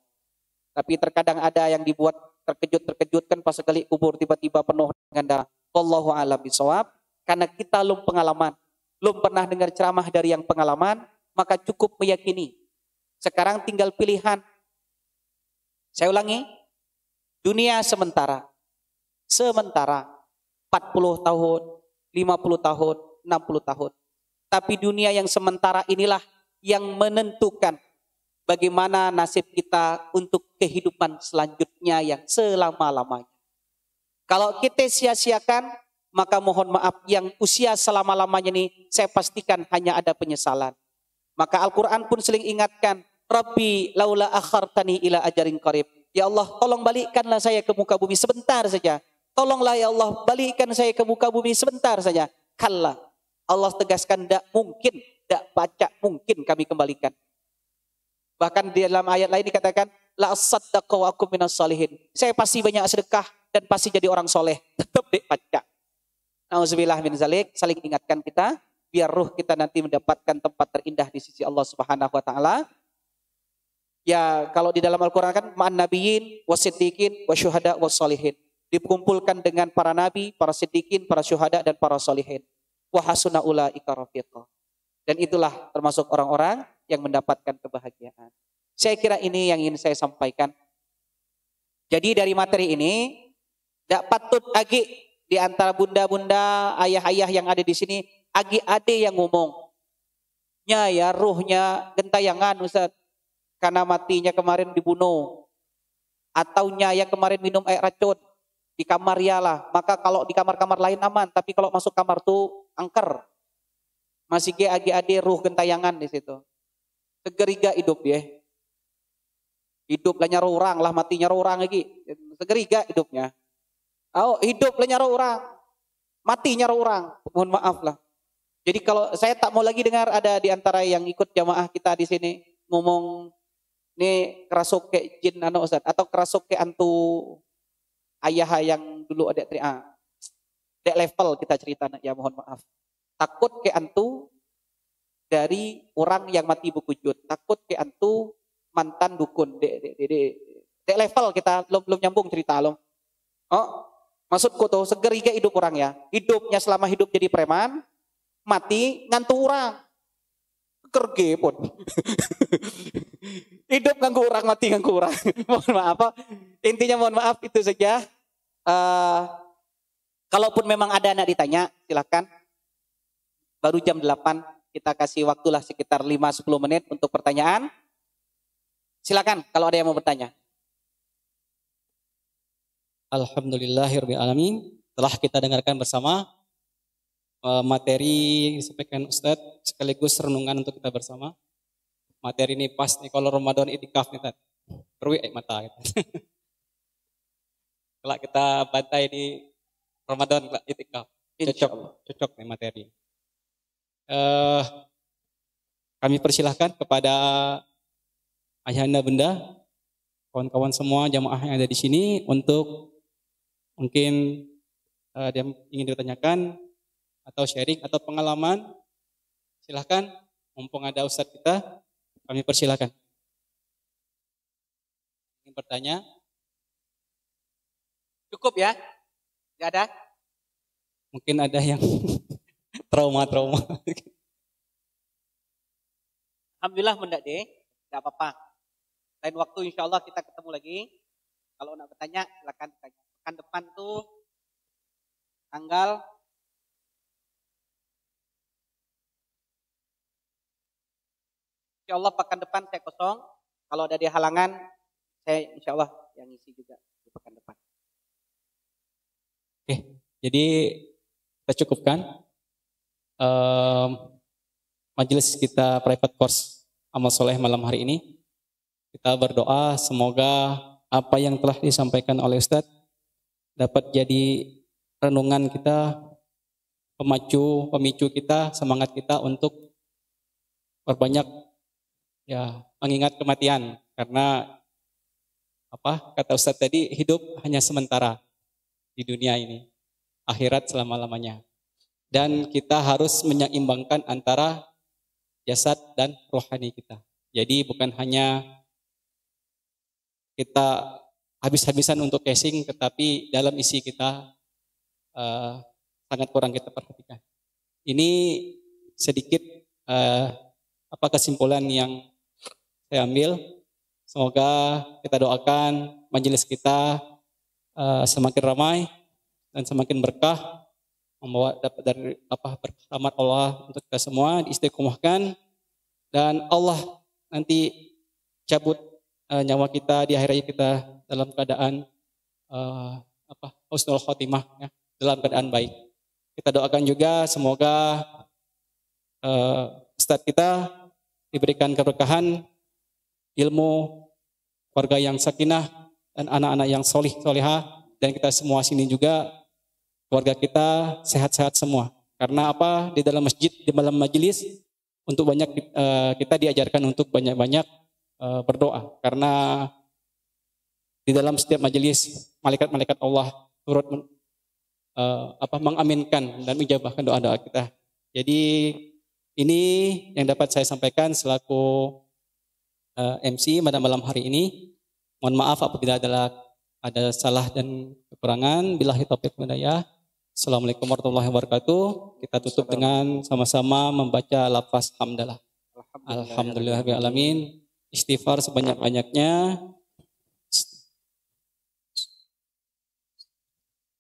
Tapi terkadang ada yang dibuat terkejut kan pas sekali kubur tiba-tiba penuh dengan darah. Wallahu alam bisawab. Karena kita belum pengalaman, belum pernah dengar ceramah dari yang pengalaman, maka cukup meyakini. Sekarang tinggal pilihan. Saya ulangi, dunia sementara 40 tahun, 50 tahun, 60 tahun. Tapi dunia yang sementara inilah yang menentukan bagaimana nasib kita untuk kehidupan selanjutnya yang selama-lamanya. Kalau kita sia-siakan, maka mohon maaf yang usia selama-lamanya ini saya pastikan hanya ada penyesalan. Maka Al-Quran pun sering ingatkan, Rabbi laula akhartani ila ajarin qarib. Ya Allah, tolong balikkanlah saya ke muka bumi sebentar saja. Tolonglah ya Allah, balikkan saya ke muka bumi sebentar saja. Kalla. Allah tegaskan, tidak mungkin, tidak baca mungkin kami kembalikan. Bahkan di dalam ayat lain dikatakan, la asaddaqa wa akum minas salihin. Saya pasti banyak sedekah dan pasti jadi orang soleh. Tetap dibaca. Nauzubillah min zalik, saling ingatkan kita biar ruh kita nanti mendapatkan tempat terindah di sisi Allah Subhanahu wa taala. Ya, kalau di dalam Al-Qur'an kan ma'an nabiyyin wasiddiqin wasyuhada wassalihin. Dikumpulkan dengan para nabi, para siddiqin, para syuhada dan para sholihin. Wa hasuna ulaika rafiqa. Dan itulah termasuk orang-orang yang mendapatkan kebahagiaan. Saya kira ini yang ingin saya sampaikan. Jadi dari materi ini tidak patut agi di antara bunda-bunda, ayah-ayah yang ada di sini, agi ade yang ngomong. Ya ruhnya gentayangan Ustaz. Karena matinya kemarin dibunuh. Atau nyaya kemarin minum air racun. Di kamar ya lah. Maka kalau di kamar-kamar lain aman. Tapi kalau masuk kamar tuh angker. Masih agi ade ruh gentayangan di situ. Segeriga hidup dia. Hidup lah nyaro orang lah, matinya orang lagi. Segeriga hidupnya. Oh, hidup lah nyaro orang. Mati nyaro orang. Mohon maaf lah. Jadi kalau saya tak mau lagi dengar ada di antara yang ikut jamaah kita di sini ngomong ini kerasuke jin Ustaz atau kerasuke antu ayah yang dulu ada dek level kita cerita ya, mohon maaf. Takut ke antu dari orang yang mati berkujud, takut ke antu mantan dukun dek level kita belum nyambung cerita loh. Oh, maksudku tuh segeriga hidup orang ya. Hidupnya selama hidup jadi preman, mati ngantu orang. Kerge pun. Hidup nganggu orang, mati nganggu orang. Mohon maaf. Intinya mohon maaf itu saja. Kalaupun memang ada anak ditanya, silakan. Baru jam 8 kita kasih waktulah sekitar 5-10 menit untuk pertanyaan. Silakan kalau ada yang mau bertanya. Alhamdulillahirabbil alamin. Telah kita dengarkan bersama materi yang disampaikan Ustadz sekaligus renungan untuk kita bersama. Materi ini pas nih kalau Ramadan itikaf nih Tad. Perwi mata gitu. Kalau kita bantai di Ramadan itikaf. Cocok nih materi. Kami persilahkan kepada ayahanda bunda, kawan-kawan semua jamaah yang ada di sini untuk mungkin yang ingin ditanyakan atau sharing atau pengalaman, silahkan. Mumpung ada Ustadz kita, kami persilahkan. Ingin bertanya? Cukup ya? Gak ada? Mungkin ada yang trauma-trauma. Alhamdulillah mendak deh, gak apa-apa. Lain waktu insya Allah kita ketemu lagi. Kalau nak bertanya, silakan bertanya. Pekan depan tuh tanggal insya Allah pekan depan saya kosong. Kalau ada di halangan, saya insya Allah yang isi juga di pekan depan. Oke, jadi kita cukupkan majelis kita private course amal soleh malam hari ini. Kita berdoa semoga apa yang telah disampaikan oleh Ustadz dapat jadi renungan kita, pemicu kita, semangat kita untuk perbanyak ya mengingat kematian, karena apa kata Ustadz tadi, hidup hanya sementara di dunia ini, akhirat selama-lamanya. Dan kita harus menyeimbangkan antara jasad dan rohani kita. Jadi bukan hanya kita habis-habisan untuk casing, tetapi dalam isi kita sangat kurang kita perhatikan. Ini sedikit kesimpulan yang saya ambil. Semoga kita doakan majelis kita semakin ramai dan semakin berkah, membawa dapat dari rahmat Allah untuk kita semua, diistiqomahkan, dan Allah nanti cabut nyawa kita di akhir hayat kita dalam keadaan husnul khotimah, ya, dalam keadaan baik. Kita doakan juga semoga Ustadz kita diberikan keberkahan, ilmu, keluarga yang sakinah, dan anak-anak yang solihah, dan kita semua sini juga keluarga kita sehat-sehat semua. Karena apa? Di dalam masjid, di dalam majelis, untuk banyak kita diajarkan untuk banyak-banyak berdoa. Karena di dalam setiap majelis, malaikat-malaikat Allah turut mengaminkan dan menjawabkan doa-doa kita. Jadi ini yang dapat saya sampaikan selaku MC pada malam hari ini. Mohon maaf apabila ada salah dan kekurangan. Billahi taufiq wal hidayah. Assalamualaikum warahmatullahi wabarakatuh. Kita tutup dengan sama-sama membaca lafaz hamdalah. Alhamdulillahirabbil alamin. Istighfar sebanyak-banyaknya.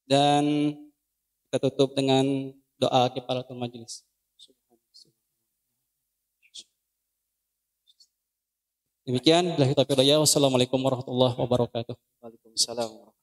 Dan kita tutup dengan doa kifaratul majelis. Demikian, billahi taufiq wal hidayah. Wassalamualaikum warahmatullahi wabarakatuh. Waalaikumsalam.